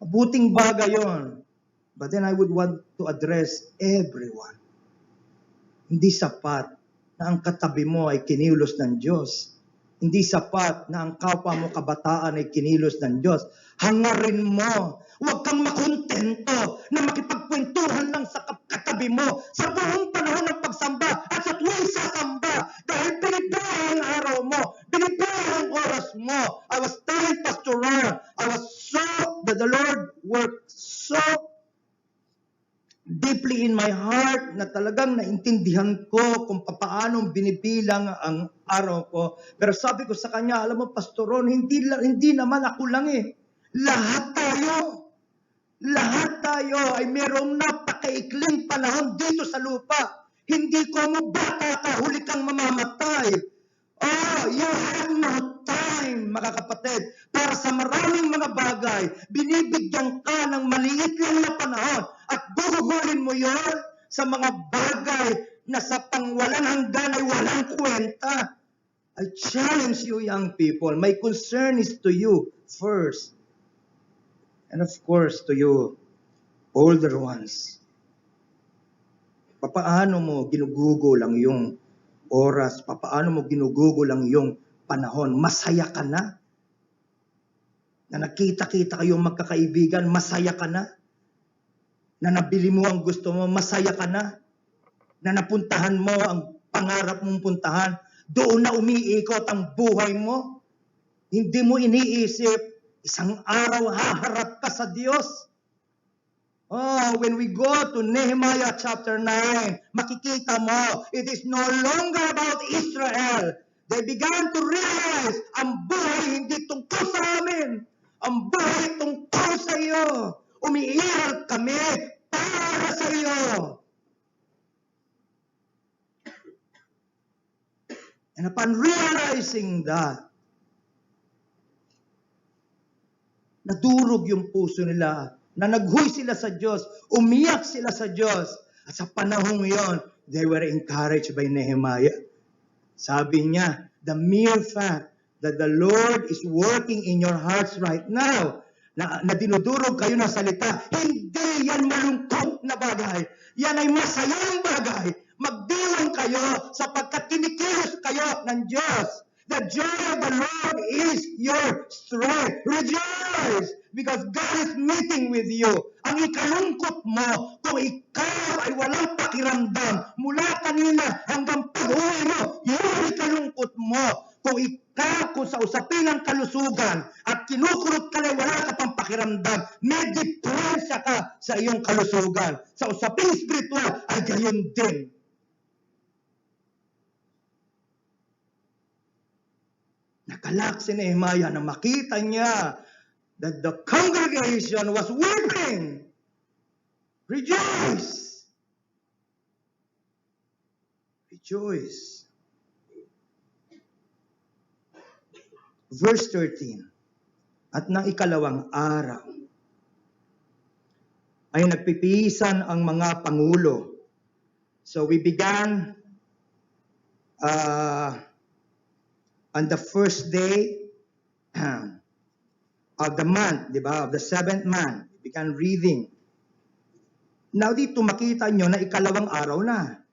Mabuting bagay yon. But then I would want to address everyone. Hindi sapat na ang katabi mo ay kinilos ng Diyos. Hindi sapat na ang kapwa mo kabataan ay kinilos ng Diyos. Hangarin mo. Huwag kang makontento na makipagkwentuhan lang sa katabi mo sa buong panahon ng pagsamba at sa tuwing sasamba dahil binibigay ang araw mo, binibigay ang oras mo. I was telling Pastor Ron, that the Lord worked so deeply in my heart na talagang naintindihan ko kung paano binibilang ang araw ko. Pero sabi ko sa kanya, alam mo, Pastor Ron, hindi naman ako lang eh. Lahat tayo ay mayroong napakaikling panahon dito sa lupa. Hindi ko mo bata ka, huli kang mamamatay. Oh, you have no time, mga kapatid. Para sa maraming mga bagay, binibigyan ka ng maliit lang na panahon at gugugulin mo yon sa mga bagay na sa pangwalang hanggan ay walang kwenta. I challenge you, young people. My concern is to you first. And of course, to you, older ones. Papaano mo ginugugol ang iyong oras? Papaano mo ginugugol ang iyong panahon? Masaya ka na? Na nakita-kita kayong magkakaibigan, masaya ka na? Na nabili mo ang gusto mo, masaya ka na? Na napuntahan mo ang pangarap mong puntahan, doon na umiikot ang buhay mo? Hindi mo iniisip, isang araw haharap ka sa Diyos. Oh, when we go to Nehemiah chapter 9, makikita mo, it is no longer about Israel. They began to realize, ang buhay hindi tungkol sa amin. Ang buhay tungkol sa iyo. Umiiral kami para sa iyo. And upon realizing that, nadurog yung puso nila, na naghuy sila sa Diyos, umiyak sila sa Diyos. At sa panahong yon, they were encouraged by Nehemiah. Sabi niya, the mere fact that the Lord is working in your hearts right now, na dinudurog kayo ng salita, hindi yan malungkot na bagay. Yan ay masayang bagay. Magdiwang kayo sapagkat kinikilos kayo ng Diyos. The joy of the Lord is your strength. Rejoice! Because God is meeting with you. Ang ikalungkot mo, kung ikaw ay walang pakiramdam, mula kanina hanggang pag-uwi mo, yun ang ikalungkot mo. Kung sa usapin ng kalusugan at kinukurot ka na wala ka pang pakiramdam, may diferensya ka sa iyong kalusugan. Sa usapin spiritual ay gayon din. Nakalak si Nehemiah na makita niya that the congregation was weeping. Rejoice! Rejoice. Verse 13. At nang ikalawang araw, ay nagpipisan ang mga pangulo. So we began on the first day of the month, di ba? Of the 7th month. We began reading. Now dito makita nyo na ikalawang araw na.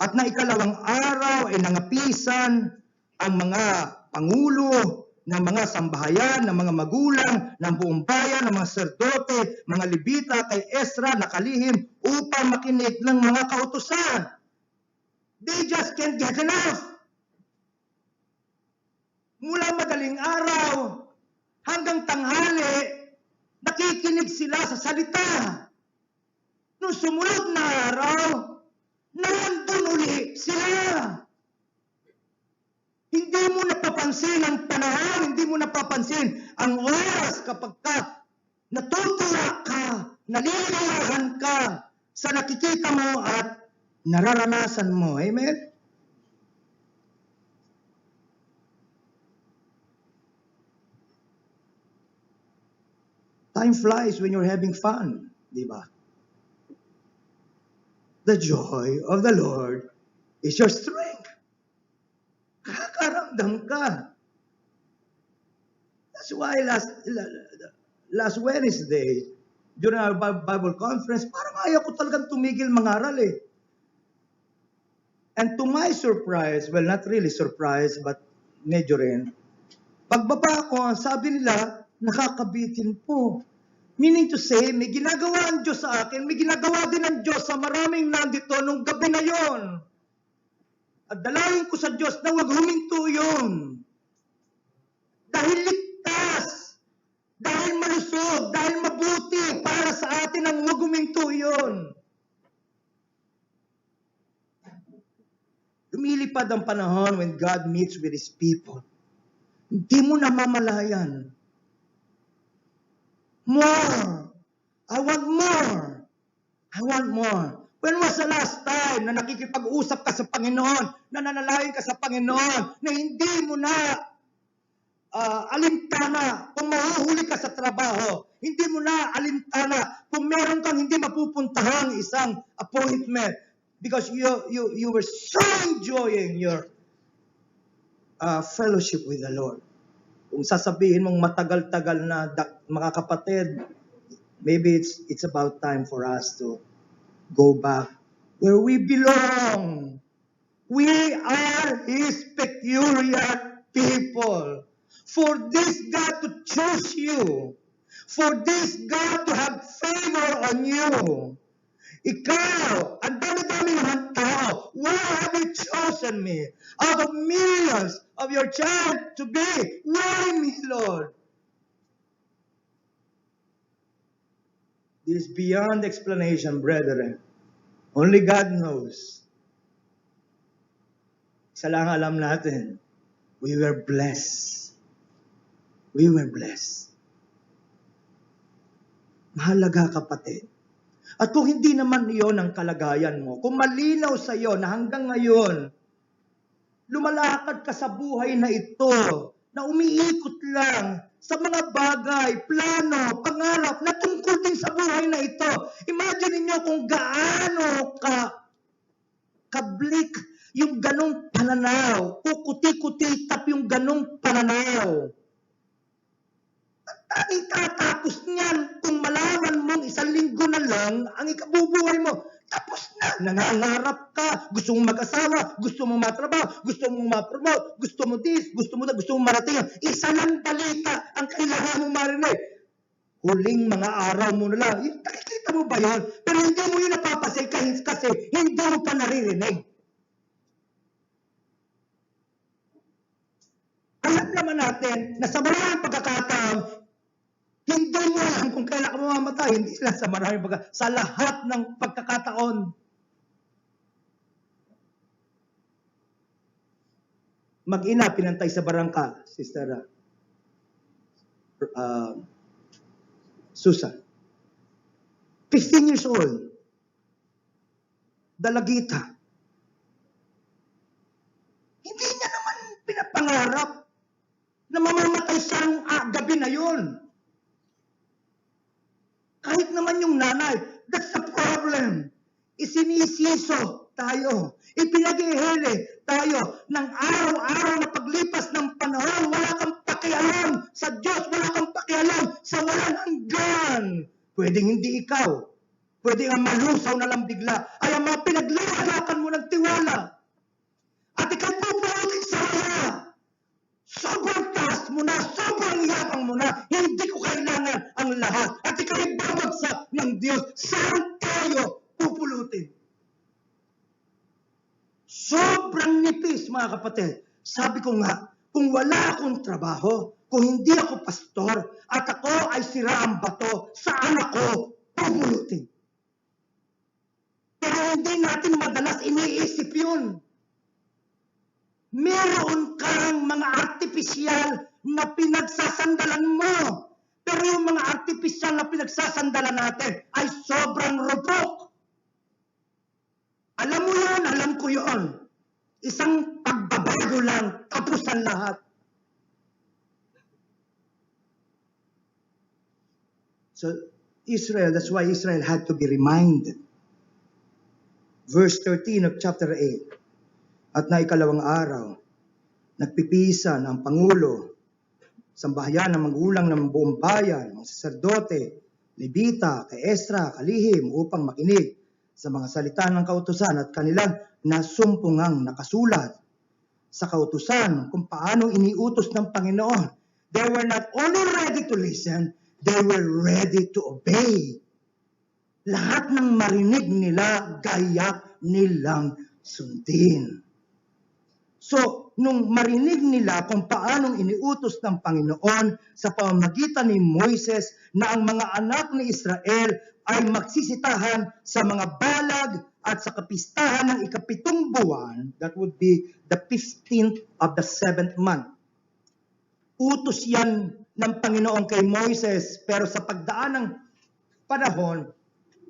At na ikalawang araw ay nangapisan ang mga pangulo ng mga sambahayan, ng mga magulang, ng buong bayan, ng mga serdote, mga Levita kay Ezra nakalihim upang makinig ng mga kautusan. They just can't get enough. Mula madaling araw hanggang tanghali, nakikinig sila sa salita. Noong sumunod na araw, nandun uli sila. Hindi mo napapansin ang panahon, hindi mo napapansin ang oras kapag ka natutuwa ka, naliligayahan ka sa nakikita mo at nararanasan mo. Amen? Time flies when you're having fun, di ba? The joy of the Lord is your strength. Nakakaramdam ka. That's why last Wednesday, during our Bible conference, parang ayaw ko talagang tumigil mangaral eh. And to my surprise, well, not really surprise, but medyo rin, pagbaba ko, sabi nila, nakakabitin po. Meaning to say, may ginagawa ang Diyos sa akin, may ginagawa din ang Diyos sa maraming nandito nung gabi na yon. At dalangin ko sa Diyos na huwag huminto yun. Dahil ligtas, dahil malusog, dahil mabuti para sa atin ang huwag huminto yun. lumilipad ang panahon when God meets with His people. Hindi mo namamalayan. More. I want more. I want more. When was the last time na nakikipag-usap ka sa Panginoon, na nanalangin ka sa Panginoon, na hindi mo na alintana kung mahuhuli ka sa trabaho, hindi mo na alintana kung meron kang hindi mapupuntahang isang appointment because you were so enjoying your fellowship with the Lord. Kung sasabihin mong matagal-tagal na mga kapatid, maybe it's about time for us to go back where we belong. We are His peculiar people. For this God to choose you. For this God to have favor on you. Ikaw, ang dami-dami ng tao, why have you chosen me? Out of millions of your child to be, why me, Lord? This is beyond explanation, brethren. Only God knows. Isa lang alam natin, we were blessed. We were blessed. Mahalaga, kapatid. At kung hindi naman iyon ang kalagayan mo, kung malinaw sa iyo na hanggang ngayon, lumalakad ka sa buhay na ito, na umiikot lang sa mga bagay, plano, pangarap, na tungkol din sa buhay na ito. Imagine niyo kung gaano kablik yung ganong pananaw, kukuti-kutitap yung ganong pananaw. At itatapos niyan kung malaman mong 1 linggo na lang ang ikabubuhay mo. Tapos na, nangangarap ka, gusto mong mag-asawa, gusto mong matrabaho, gusto mong ma-promote, gusto mo this, gusto mo that, gusto mong marating. Isa lang balita ang kailangan mong marinig. Huling mga araw mo na lang. Nakikita mo ba yun? Pero hindi mo yun napapasin kasi hindi mo pa naririnig. Alam naman natin na sa maraming pagkakataon, hindi mo alam kung kailan ka mamamatay. Hindi lang sa maraming pagkakataon. Sa lahat ng pagkakataon. Mag-ina, pinantay sa barangka, Sister Susan. 15 years old. Dalagita. Hindi niya naman pinapangarap na mamamatay siya ng gabi na yun. Kahit naman yung nanay, that's the problem. Isinisiso tayo. Ipinag-ihili tayo ng araw-araw na paglipas ng panahon. Wala kang pakialam sa Diyos. Wala kang pakialam sa walang hanggan. Pwedeng hindi ikaw. Pwede nga malusaw na lang bigla. Ay ang mga pinaglalakan mo ng tiwala. At ikaw pupulitin sa kanya. Sobrang taas mo na, sobrang yabang mo na, hindi ko kailangan ang lahat. At ikaw ay babagsak ng Diyos. Saan tayo pupulutin? Sobrang nipis, mga kapatid. Sabi ko nga, kung wala akong trabaho, kung hindi ako pastor, at ako ay siraang bato, saan ako pupulutin? Pero hindi natin madalas iniisip yun. Meron kang mga artipisyal na pinagsasandalan mo. Pero yung mga artipisyal na pinagsasandalan natin ay sobrang rupok. Alam mo yan, alam ko yun. Isang pagbabago lang, tapos ang lahat. So, Israel, that's why Israel had to be reminded. Verse 13 of chapter 8. At na ikalawang araw, nagpipisan ang Pangulo, sambahayan ng magulang ng buong bayan, mga saserdote, Levita, kay Esra, kalihim, upang makinig sa mga salita ng kautusan at kanilang nasumpungang nakasulat sa kautusan kung paano iniutos ng Panginoon. They were not only ready to listen, they were ready to obey. Lahat ng marinig nila, gayak nilang sundin. So, nung marinig nila kung paanong iniutos ng Panginoon sa pamamagitan ni Moises na ang mga anak ni Israel ay magsisitahan sa mga balag at sa kapistahan ng ikapitong buwan, that would be the 15th of the 7th month. Utos yan ng Panginoon kay Moises, pero sa pagdaan ng panahon,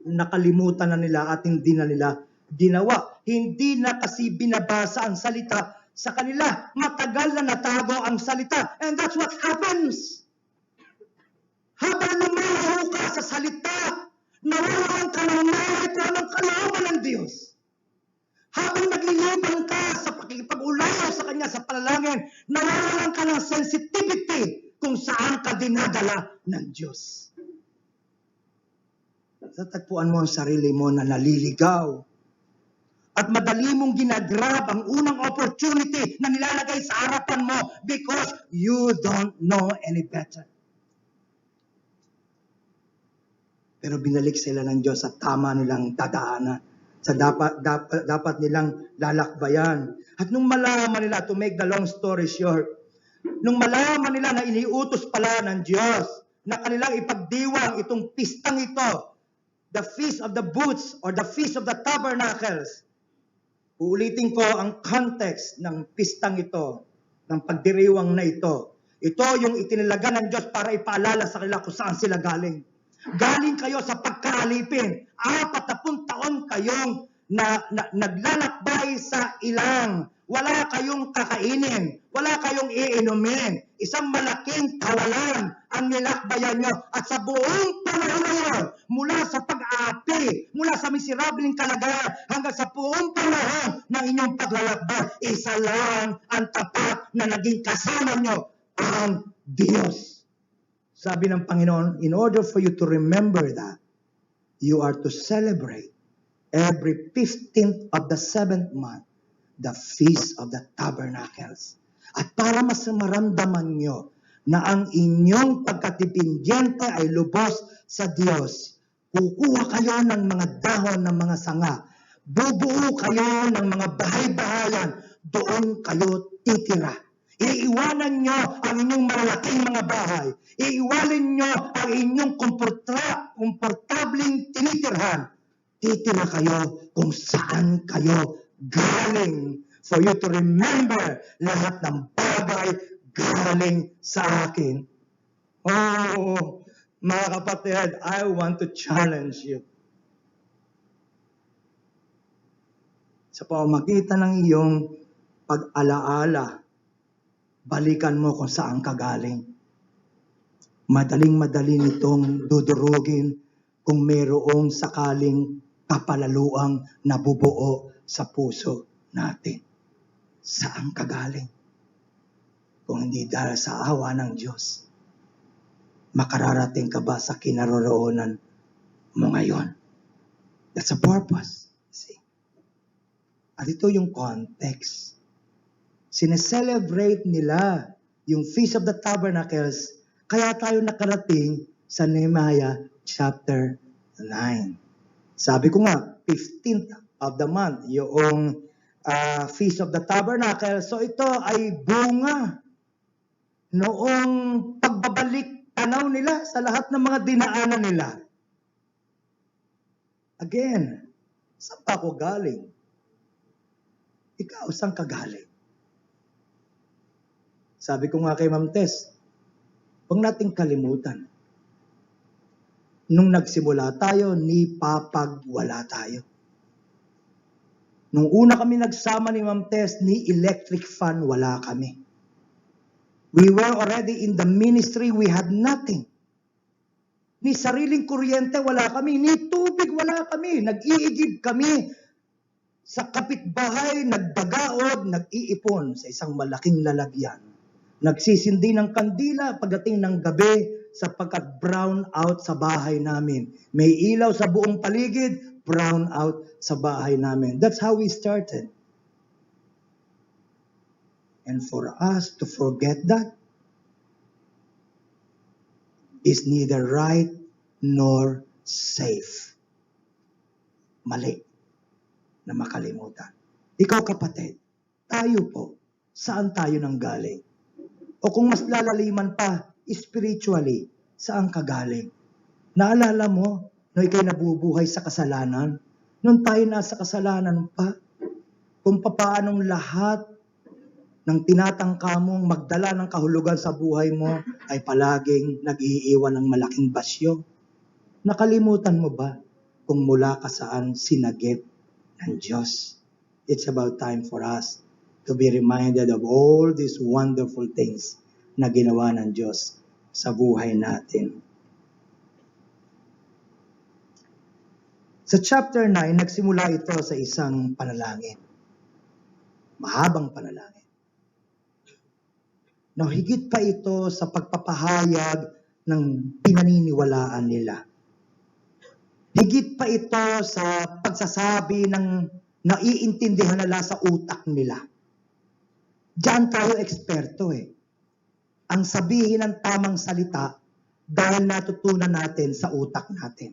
nakalimutan na nila at hindi na nila ginawa. Hindi na kasi binabasa ang salita sa kanila. Matagal na natago ang salita. And that's what happens. Habang lumalayo ka sa salita, nawawalan ka ng nalit ng kalooban ng Diyos. Habang naglilibang ka sa pakikipag-ulayo sa Kanya sa panalangin, nawawalan ka ng sensitivity kung saan ka dinadala ng Diyos. Tatagpuan mo ang sarili mo na naliligaw. At madali mong ginagrab ang unang opportunity na nilalagay sa harapan mo because you don't know any better. Pero binalik sila ng Diyos sa tama nilang dadaanan, sa dapat nilang lalakbayan. At nung malaman nila, to make the long story short, nung malaman nila na iniutos pala ng Diyos na kanilang ipagdiwang itong pistang ito, the Feast of the Booths or the Feast of the Tabernacles, uulitin ko ang context ng pistang ito, ng pagdiriwang na ito. Ito yung itinilaga ng Diyos para ipaalala sa kanila kung saan sila galing. Galing kayo sa pagkaalipin. 40 taon kayong naglalakbay sa ilang. Wala kayong kakainin. Wala kayong iinumin. Isang malaking kawalan ang nilakbayan nyo. At sa buong panahon na yun, mula sa pag-aapi, mula sa miserableng kalagayan, hanggang sa buong panahon ng inyong paglalakbay, isa lang ang tapat na naging kasama nyo, ang Diyos. Sabi ng Panginoon, in order for you to remember that, you are to celebrate every 15th of the 7th month, the Feast of the Tabernacles. At para mas maramdaman nyo na ang inyong pagkatipindyente ay lubos sa Diyos, kukuha kayo ng mga dahon ng mga sanga, bubuo kayo ng mga bahay-bahayan, doon kayo titira. Iiwanan nyo ang inyong malalaking mga bahay. Iiwanan nyo ang inyong komportabling tinitirhan. Titira kayo kung saan kayo galing. For you to remember, lahat ng bagay galing sa akin. Oh, mga kapatid, I want to challenge you. Sa pamamagitan ng iyong pag-alaala, balikan mo kung saan ka galing. Madaling-madali nitong dudurugin kung mayroong sakaling kapalaluang nabubuo sa puso natin. Saan ka galing? Kung hindi dahil sa awa ng Diyos, makararating ka ba sa kinaroroonan mo ngayon? That's a purpose. See? At ito yung context. Sineselebrate nila yung Feast of the Tabernacles, kaya tayo nakarating sa Nehemiah chapter 9. Sabi ko nga, 15th of the month, yung Feast of the Tabernacles. So ito ay bunga noong pagbabalik tanaw nila sa lahat ng mga dinaanan nila. Again, saan pa ako galing? Ikaw, saan ka galing? Sabi ko nga kay Ma'am Tess, huwag nating kalimutan. Nung nagsimula tayo, ni papagwala tayo. Nung una kami nagsama ni Ma'am Tess, ni electric fan wala kami. We were already in the ministry, we had nothing. Ni sariling kuryente wala kami, ni tubig wala kami. Nag-iigib kami sa kapitbahay, nagbagaod, nag-iipon sa isang malaking lalagyan. Nagsisindi ng kandila pagdating ng gabi sapagkat brown out sa bahay namin. May ilaw sa buong paligid, brown out sa bahay namin. That's how we started. And for us to forget that is neither right nor safe. Mali na makalimutan. Ikaw kapatid, tayo po, saan tayo nanggaling? O kung mas lalaliman pa, spiritually, saan ka galing? Naalala mo, no ikay nabubuhay sa kasalanan? Nung tayo nasa kasalanan pa, kung papaanong lahat ng tinatangka mong magdala ng kahulugan sa buhay mo ay palaging nag-iiwan ng malaking basyo. Nakalimutan mo ba kung mula ka saan sinagip ng Diyos? It's about time for us to be reminded of all these wonderful things na ginawa ng Diyos sa buhay natin. Sa chapter 9, nagsimula ito sa isang panalangin. Mahabang panalangin. Now, higit pa ito sa pagpapahayag ng pinaniniwalaan nila. Higit pa ito sa pagsasabi ng naiintindihan nila sa utak nila. Diyan tayo eksperto eh. Ang sabihin ng tamang salita dahil natutunan natin sa utak natin.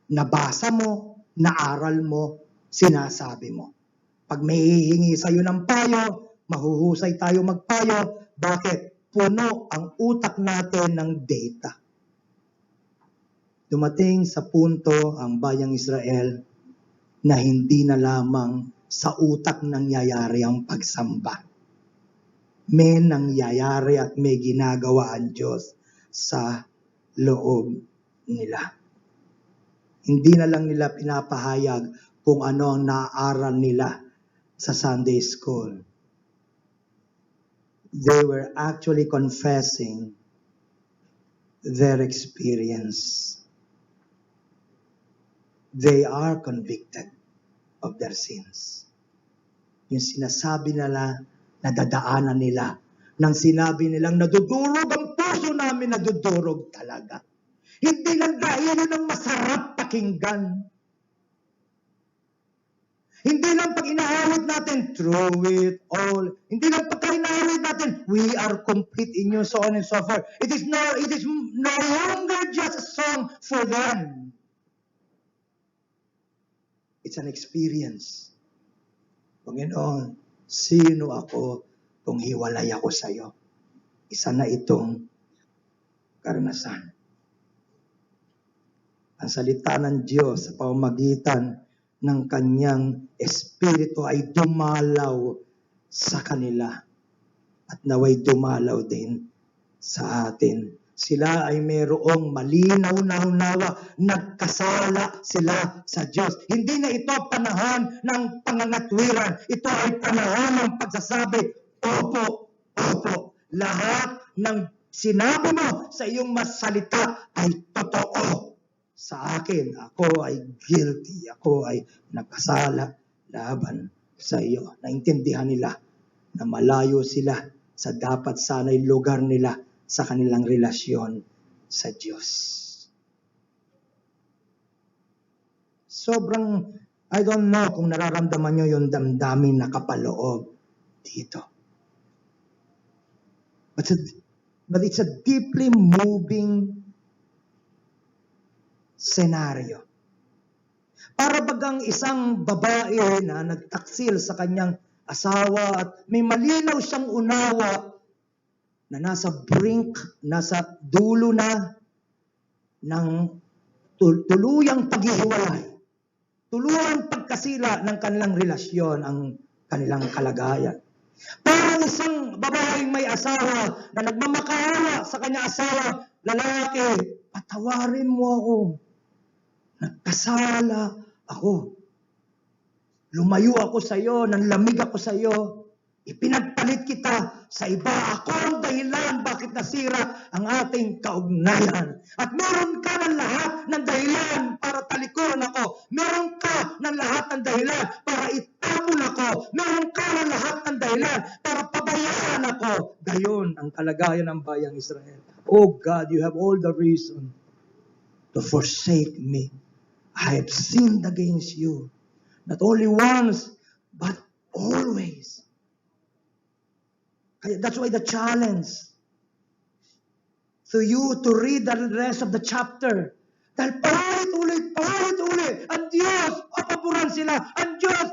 Nabasa mo, naaral mo, sinasabi mo. Pag may hihingi sa'yo ng payo, mahuhusay tayo magpayo. Bakit? Puno ang utak natin ng data. Dumating sa punto ang bayang Israel na hindi na lamang sa utak nangyayari ang pagsamba. May nangyayari at may ginagawa ang Diyos sa loob nila. Hindi na lang nila pinapahayag kung ano ang naaaral nila sa Sunday school. They were actually confessing their experience. They are convicted of their sins. Yung sinasabi nila, nadadaanan nila. Nang sinabi nilang nadudurog ang puso namin, nadudurog talaga. Hindi lang dahil ng masarap pakinggan. Hindi lang pag inaawit natin, through it all. Hindi lang pagka inaawit natin, we are complete in you, so on and so forth. It is no longer just a song for them. It's an experience. Panginoon, sino ako kung hiwalay ako sa iyo? Isa na itong karanasan. Ang salita ng Diyos sa pamamagitan ng kanyang espiritu ay dumalaw sa kanila at naway dumalaw din sa atin. Sila ay mayroong malinaw na unawa, nagkasala sila sa Diyos. Hindi na ito panahon ng pangangatwiran. Ito ay panahon ng pagsasabi, opo, opo. Lahat ng sinabi mo sa iyong masalita ay totoo. Sa akin, ako ay guilty. Ako ay nagkasala laban sa iyo. Naintindihan nila na malayo sila sa dapat sana'y lugar nila sa kanilang relasyon sa Diyos. Sobrang, I don't know kung nararamdaman nyo yung damdamin na kapaloob dito. But it's a deeply moving senaryo. Para bagang isang babae na nagtaksil sa kanyang asawa at may malinaw siyang unawa na nasa brink, nasa dulo na ng tuluyang paghihiwalay, tuluyang pagkasila ng kanilang relasyon, ang kanilang kalagayan. Parang isang babaeng may asawa na nagmamakaawa sa kanyang asawa, lalaki, patawarin mo ako. Nagkasala ako. Lumayo ako sa iyo, nanlamig ako sa iyo. Ipinagpalit kita sa iba. Ako ang dahilan bakit nasira ang ating kaugnayan. At meron ka ng lahat ng dahilan para talikuran ako. Meron ka ng lahat ng dahilan para itapon ako. Meron ka ng lahat ng dahilan para pabayaan ako. Gayon ang kalagayan ng bayang Israel. Oh God, you have all the reason to forsake me. I have sinned against you. Not only once, but always. That's why the challenge to you to read the rest of the chapter Dahil paulit-ulit, ang Diyos, papaboran sila, ang Diyos,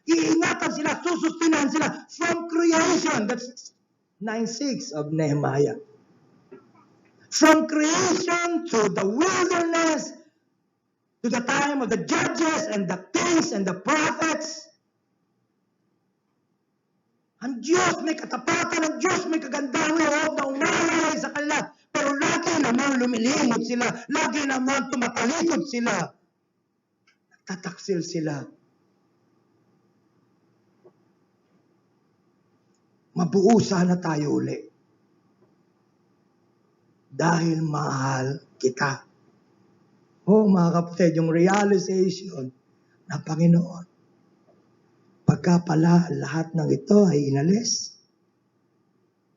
iingatan sila, susustinan sila from creation. That's 9:6 of Nehemiah. From creation to the wilderness, to the time of the judges and the kings and the prophets. Ang Diyos may katapatan, ang Diyos may kagandang loob na umalalay sa kanila. Pero lagi naman lumilimot sila, lagi naman tumatalikod sila. Tataksil sila. Mabuo sana tayo uli. Dahil mahal kita. Mga kapatid, yung realization ng Panginoon. Pagka pala lahat ng ito ay inalis,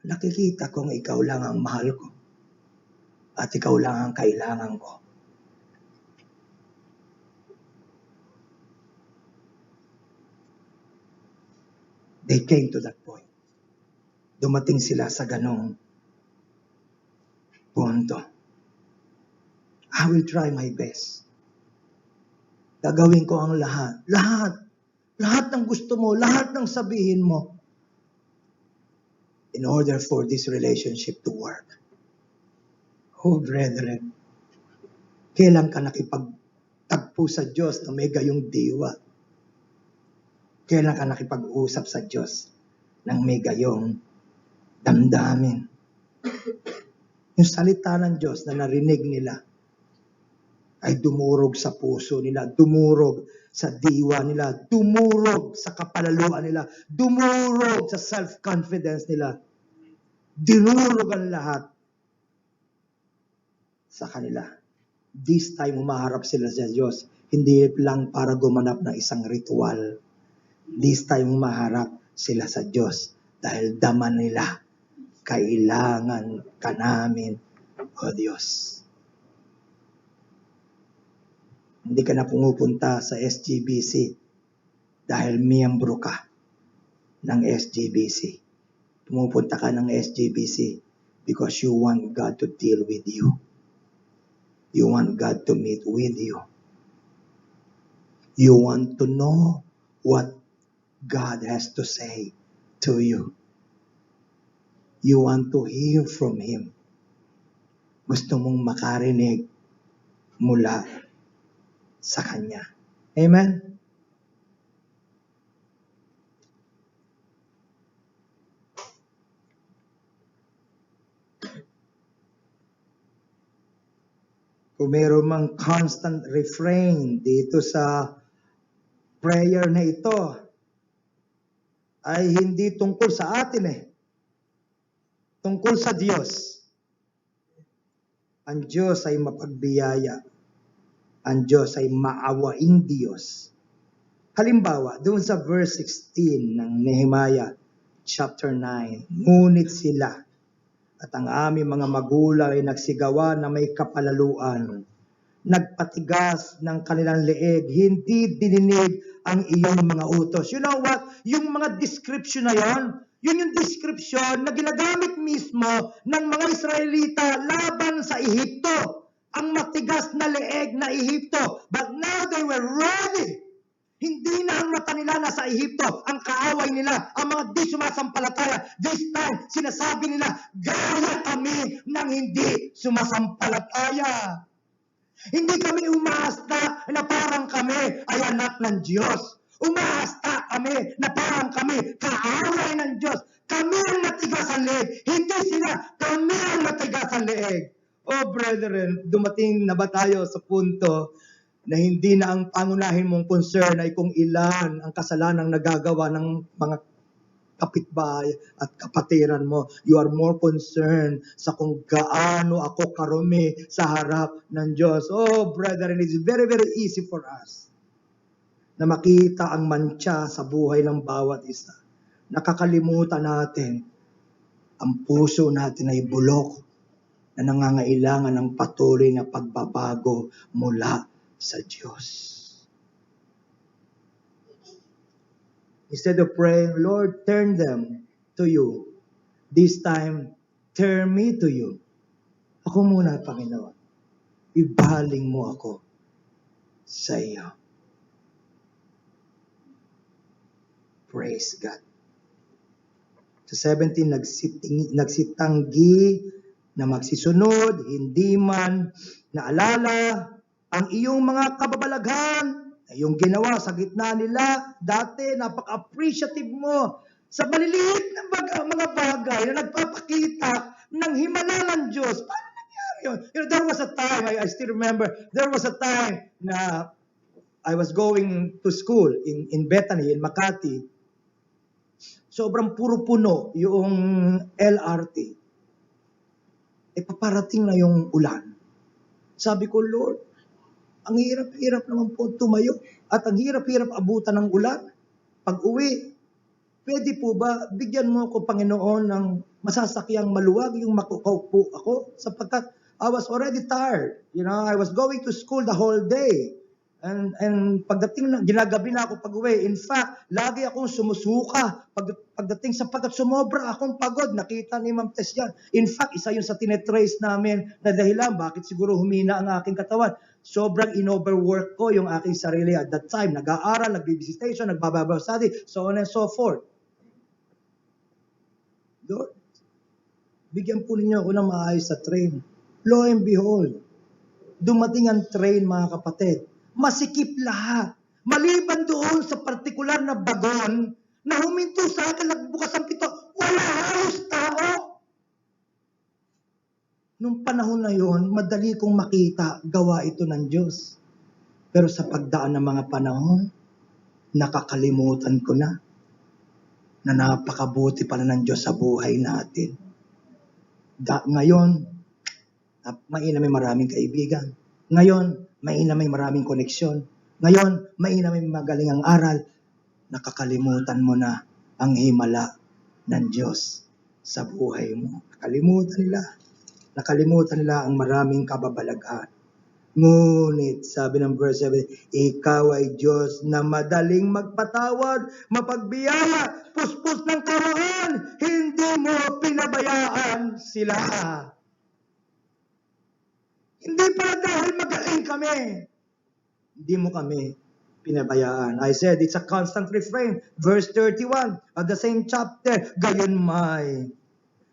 nakikita kong ikaw lang ang mahal ko. At ikaw lang ang kailangan ko. They came to that point. Dumating sila sa ganong punto. I will try my best. Gagawin ko ang lahat. Lahat ng gusto mo, lahat ng sabihin mo. In order for this relationship to work. Oh, brethren. Kailan ka nakipagtagpo sa Diyos na may gayong diwa? Kailan ka nakipag-usap sa Diyos ng may gayong damdamin? Yung salita ng Diyos na narinig nila ay dumurog sa puso nila, dumurog sa diwa nila, dumurog sa kapalaluan nila, dumurog sa self-confidence nila. Dinurog ang lahat sa kanila. This time, umaharap sila sa Diyos, hindi lang para gumanap ng isang ritual. This time, umaharap sila sa Diyos dahil dama nila, kailangan ka namin, O Diyos. Hindi ka na pumupunta sa SGBC dahil miyembro ka ng SGBC. Pumupunta ka ng SGBC because you want God to deal with you. You want God to meet with you. You want to know what God has to say to you. You want to hear from Him. Gusto mong makarinig mula sa Kanya. Amen? Kung mayroon mang constant refrain dito sa prayer na ito, ay hindi tungkol sa atin Tungkol sa Diyos. Ang Diyos ay mapagbiyaya. Ang Diyos ay maawaing Diyos. Halimbawa, doon sa verse 16 ng Nehemiah chapter 9, ngunit sila at ang aming mga magulang ay nagsigawa na may kapalaluan. Nagpatigas ng kanilang leeg, hindi dininig ang iyong mga utos. You know what? Yung mga description na yun yung description na ginagamit mismo ng mga Israelita laban sa Ehipto. Ang matigas na leeg na Ehipto. But now they were ready. Hindi na ang mata nila nasa Ehipto, ang kaaway nila, ang mga di sumasampalataya. This time, sinasabi nila, gaya kami ng hindi sumasampalataya. Hindi kami umaasta na parang kami ay anak ng Diyos. Umaasta kami na parang kami kaaway ng Diyos. Kami ang matigas ang leeg. Hindi sila, kami ang matigas ang leeg. Oh brethren, dumating na ba tayo sa punto na hindi na ang pangunahin mong concern ay kung ilan ang kasalanang nagagawa ng mga kapitbahay at kapatiran mo. You are more concerned sa kung gaano ako karumi sa harap ng Diyos. Oh, brethren, it's very, very easy for us na makita ang mantsa sa buhay ng bawat isa. Nakakalimutan natin, ang puso natin ay bulok na nangangailangan ng patuloy na pagbabago mula sa Diyos. Instead of praying, Lord, turn them to you. This time, turn me to you. Ako muna, Panginoon. ibaling mo ako sa iyo. Praise God. Sa 17, nagsitanggi na magsisunod, hindi man naalala ang iyong mga kababalaghan, yung ginawa sa gitna nila. Dati, napaka-appreciative mo sa maliliit na mga bagay na nagpapakita ng himala ng Diyos. Paano nangyari yun? There was a time, I still remember, there was a time na I was going to school in Bethany, in Makati. Sobrang puro puno yung LRT. Paparating na yung ulan. Sabi ko, Lord, ang hirap-hirap naman po tumayo at ang hirap-hirap abutan ng ulan. Pag uwi, pwede po ba bigyan mo ko, Panginoon, ng masasakyang maluwag yung makukaupo ako? Sapagkat I was already tired. I was going to school the whole day. And pagdating na, ginagabi na ako pag-uwi. In fact, lagi akong sumusuka. Pagdating sapagkat sumobra akong pagod. Nakita ni Ma'am Tess yan. In fact, isa yun sa tinetrace namin na dahilan bakit siguro humina ang aking katawan. Sobrang in-overwork ko yung aking sarili at that time. Nag-aaral, nag-visitation, nag-Bible study, so on and so forth. Lord, bigyan po ninyo ako ng maayos sa train. Lo and behold, dumating ang train, mga kapatid. Masikip lahat. Maliban doon sa partikular na bagon na huminto sa akin, nagbukas ang pito, wala halos tao. Nung panahon na yon, madali kong makita gawa ito ng Diyos. Pero sa pagdaan ng mga panahon, nakakalimutan ko na napakabuti pala ng Diyos sa buhay natin. Ngayon, mainam may maraming kaibigan. Ngayon, mainam may maraming koneksyon. Ngayon, mainam may magaling ang aral. Nakakalimutan mo na ang himala ng Diyos sa buhay mo. Nakalimutan nila ang maraming kababalaghan. Ngunit, sabi ng verse 7, ikaw ay Diyos na madaling magpatawad, mapagbiyaya, puspos ng karaan, hindi mo pinabayaan sila. Hindi pala dahil magaling kami, hindi mo kami pinabayaan. I said, it's a constant refrain. Verse 31 of the same chapter, gayon may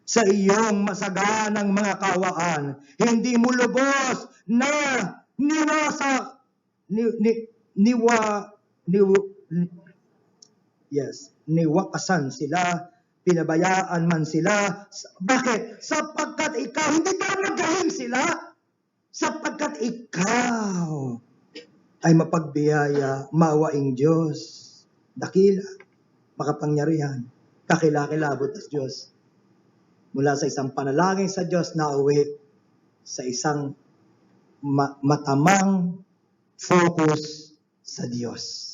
sa iyong masaganang mga kawaan, hindi mo lubos na niwakasan sila, pinabayaan man sila. Bakit? Sapagkat ikaw, hindi ba magaling sila? Sapagkat ikaw ay mapagbiyaya, maawaing Diyos, dakila, makapangyarihan, kakilakilabot as Diyos. Mula sa isang panalangin sa Diyos na uwi sa isang matamang focus sa Diyos.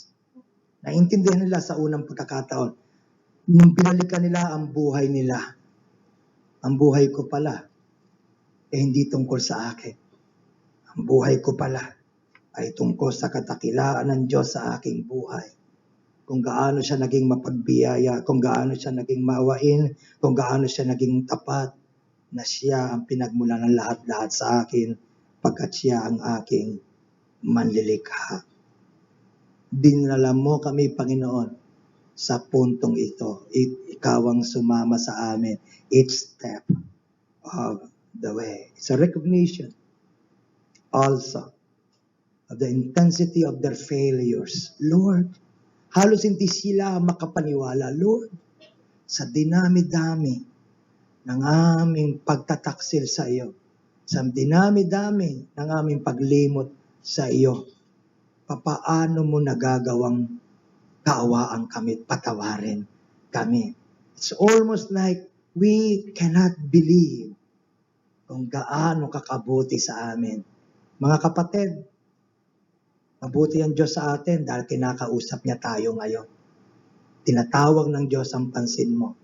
Naintindihan nila sa unang pagkakataon. Nung pinalikan nila ang buhay nila, ang buhay ko pala, hindi tungkol sa akin. Ang buhay ko pala ay tungkol sa katakilaan ng Diyos sa aking buhay. Kung gaano siya naging mapagbiyaya, kung gaano siya naging maawain, kung gaano siya naging tapat, na siya ang pinagmula ng lahat-lahat sa akin, pagkat siya ang aking manlilikha. Dinala mo kami, Panginoon, sa puntong ito. Ikaw ang sumama sa amin each step of the way. It's a recognition also of the intensity of their failures. Lord, halos hindi sila makapaniwala, Lord, sa dinami-dami ng aming pagtataksil sa iyo, sa dinami-dami ng aming paglimot sa iyo, papaano mo nagagawang kaawaan kami, patawarin kami. It's almost like we cannot believe kung gaano kakabuti sa amin. Mga kapatid, mabuti ang Diyos sa atin dahil kinakausap niya tayo ngayon. Tinatawag ng Diyos ang pansin mo.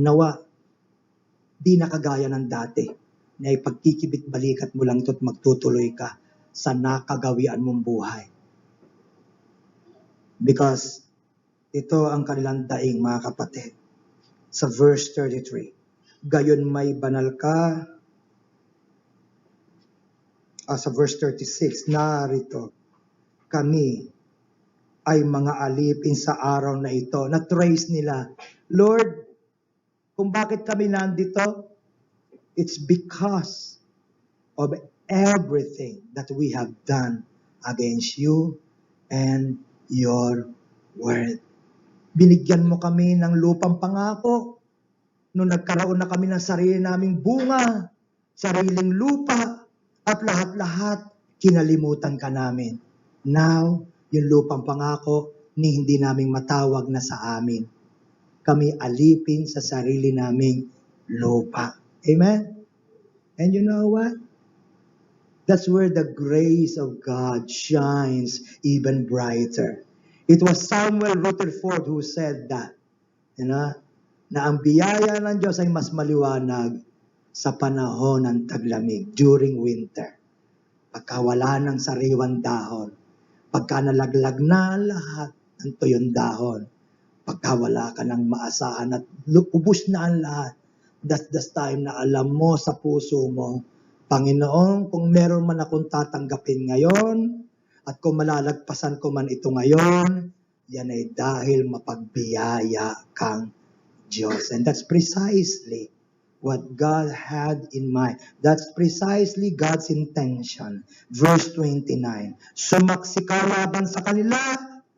Nawa, di nakagaya ng dati na ipagkikibit-balikat mo lang ito't magtutuloy ka sa nakagawian mong buhay. Because ito ang kanilang daing, mga kapatid. Sa verse 33, gayon may banal ka sa verse 36, narito, kami ay mga alipin sa araw na ito. Na-trace nila, Lord, kung bakit kami nandito, it's because of everything that we have done against you and your word. Binigyan mo kami ng lupang pangako. Nung nagkaroon na kami ng sarili naming bunga, sariling lupa, at lahat-lahat, kinalimutan ka namin. Now, yung lupang pangako, ni hindi namin matawag na sa amin. Kami alipin sa sarili naming lupa. Amen? And you know what? That's where the grace of God shines even brighter. It was Samuel Rutherford who said that. You know, na ang biyaya ng Diyos ay mas maliwanag sa panahon ng taglamig, during winter. Pagka wala ng sariwang dahon, pagka nalaglag na lahat ng tuyong dahon, pagka wala ka ng maasahan at ubus na ang lahat, that's the time na alam mo sa puso mo, Panginoon, kung meron man akong tatanggapin ngayon, at kung malalagpasan ko man ito ngayon, yan ay dahil mapagbiyaya kang Diyos. And that's precisely what God had in mind. That's precisely God's intention. Verse 29, sumaksi ka laban sa kanila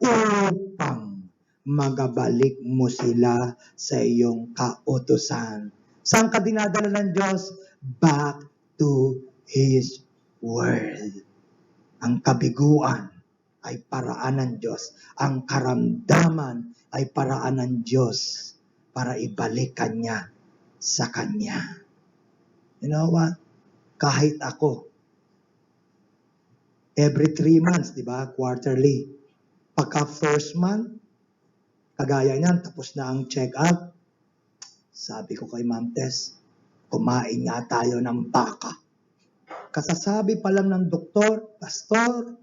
upang magabalik mo sila sa iyong kautusan. Saan ka dinadala ng Diyos? Back to His Word. Ang kabiguan ay paraan ng Diyos. Ang karamdaman ay paraan ng Diyos para ibalik Kanya sa Kanya. You know what? Kahit ako, every 3 months, di ba? Quarterly. Pagka first month, kagaya niyan, tapos na ang check-up. Sabi ko kay Ma'am Tess, kumain nga tayo ng baka. Kasasabi pa lang ng doktor, pastor,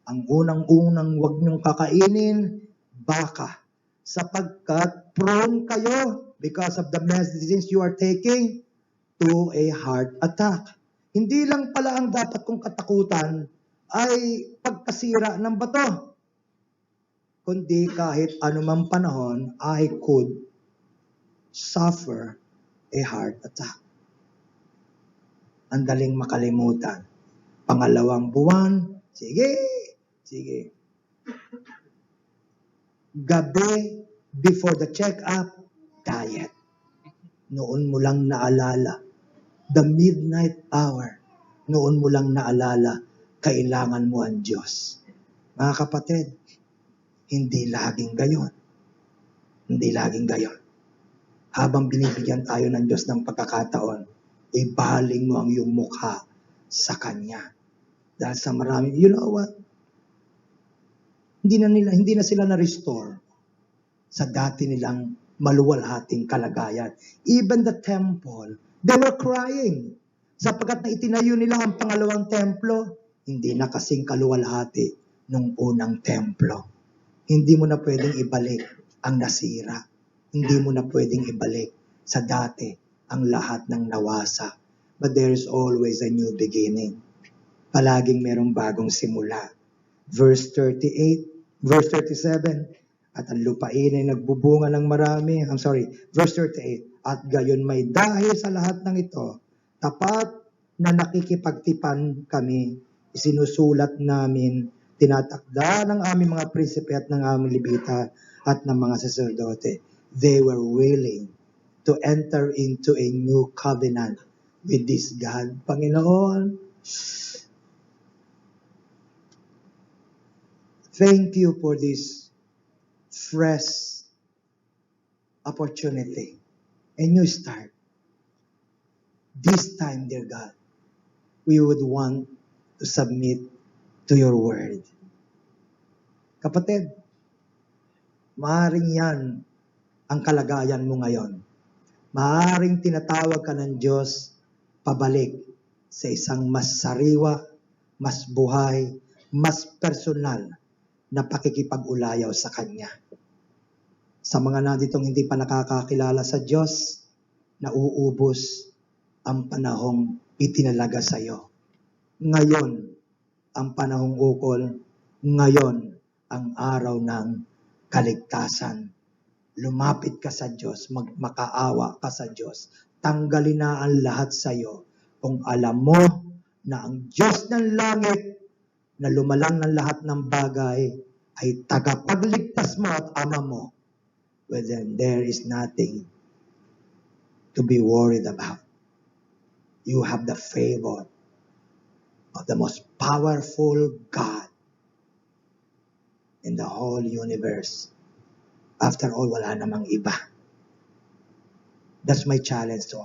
ang unang-unang huwag niyong kakainin, baka. Sapagkat prone kayo because of the medicines you are taking to a heart attack. Hindi lang pala ang dapat kong katakutan ay pagkasira ng bato, kundi kahit anumang panahon, I could suffer a heart attack. Ang daling makalimutan. Pangalawang buwan, sige. Gabi, before the check-up, diet. Noon mo lang naalala. The midnight hour, noon mo lang naalala, kailangan mo ang Diyos. Mga kapatid, hindi laging gayon. Hindi laging gayon. Habang binibigyan tayo ng Diyos ng pagkakataon, ibaling mo ang iyong mukha sa Kanya. Dahil sa marami, you know what? Hindi na sila na-restore sa dati nilang maluwalhating kalagayan. Even the temple, they were crying. Sapagkat na itinayo nila ang pangalawang templo, hindi na kasing kaluwalhati nung unang templo. Hindi mo na pwedeng ibalik ang nasira. Hindi mo na pwedeng ibalik sa dati ang lahat ng nawasa. But there is always a new beginning. Palaging merong bagong simula. Verse 37, at ang lupain ay nagbubunga ng marami. Verse 38, at gayon may dahil sa lahat ng ito, tapat na nakikipagtipan kami, isinusulat namin, tinatakda ng aming mga prinsipe at ng aming libita at ng mga saserdote. They were willing to enter into a new covenant with this God. Panginoon, thank you for this fresh opportunity. A new start. This time, dear God, we would want to submit to your word. Kapatid, maaaring yan ang kalagayan mo ngayon. Maaaring tinatawag ka ng Diyos pabalik sa isang mas sariwa, mas buhay, mas personal na pakikipag-ulayaw sa Kanya. Sa mga nanditong hindi pa nakakakilala sa Diyos, nauubos ang panahong itinalaga sa iyo. ngayon ang panahong ukol, ngayon ang araw ng kaligtasan. Lumapit ka sa Diyos, makaawa ka sa Diyos. Tanggalin na ang lahat sa iyo. Kung alam mo na ang Diyos ng langit na lumalang ng lahat ng bagay ay tagapagligtas mo at ama mo, well then there is nothing to be worried about. You have the favor of the most powerful God in the whole universe. After all, wala namang iba. That's my challenge to all.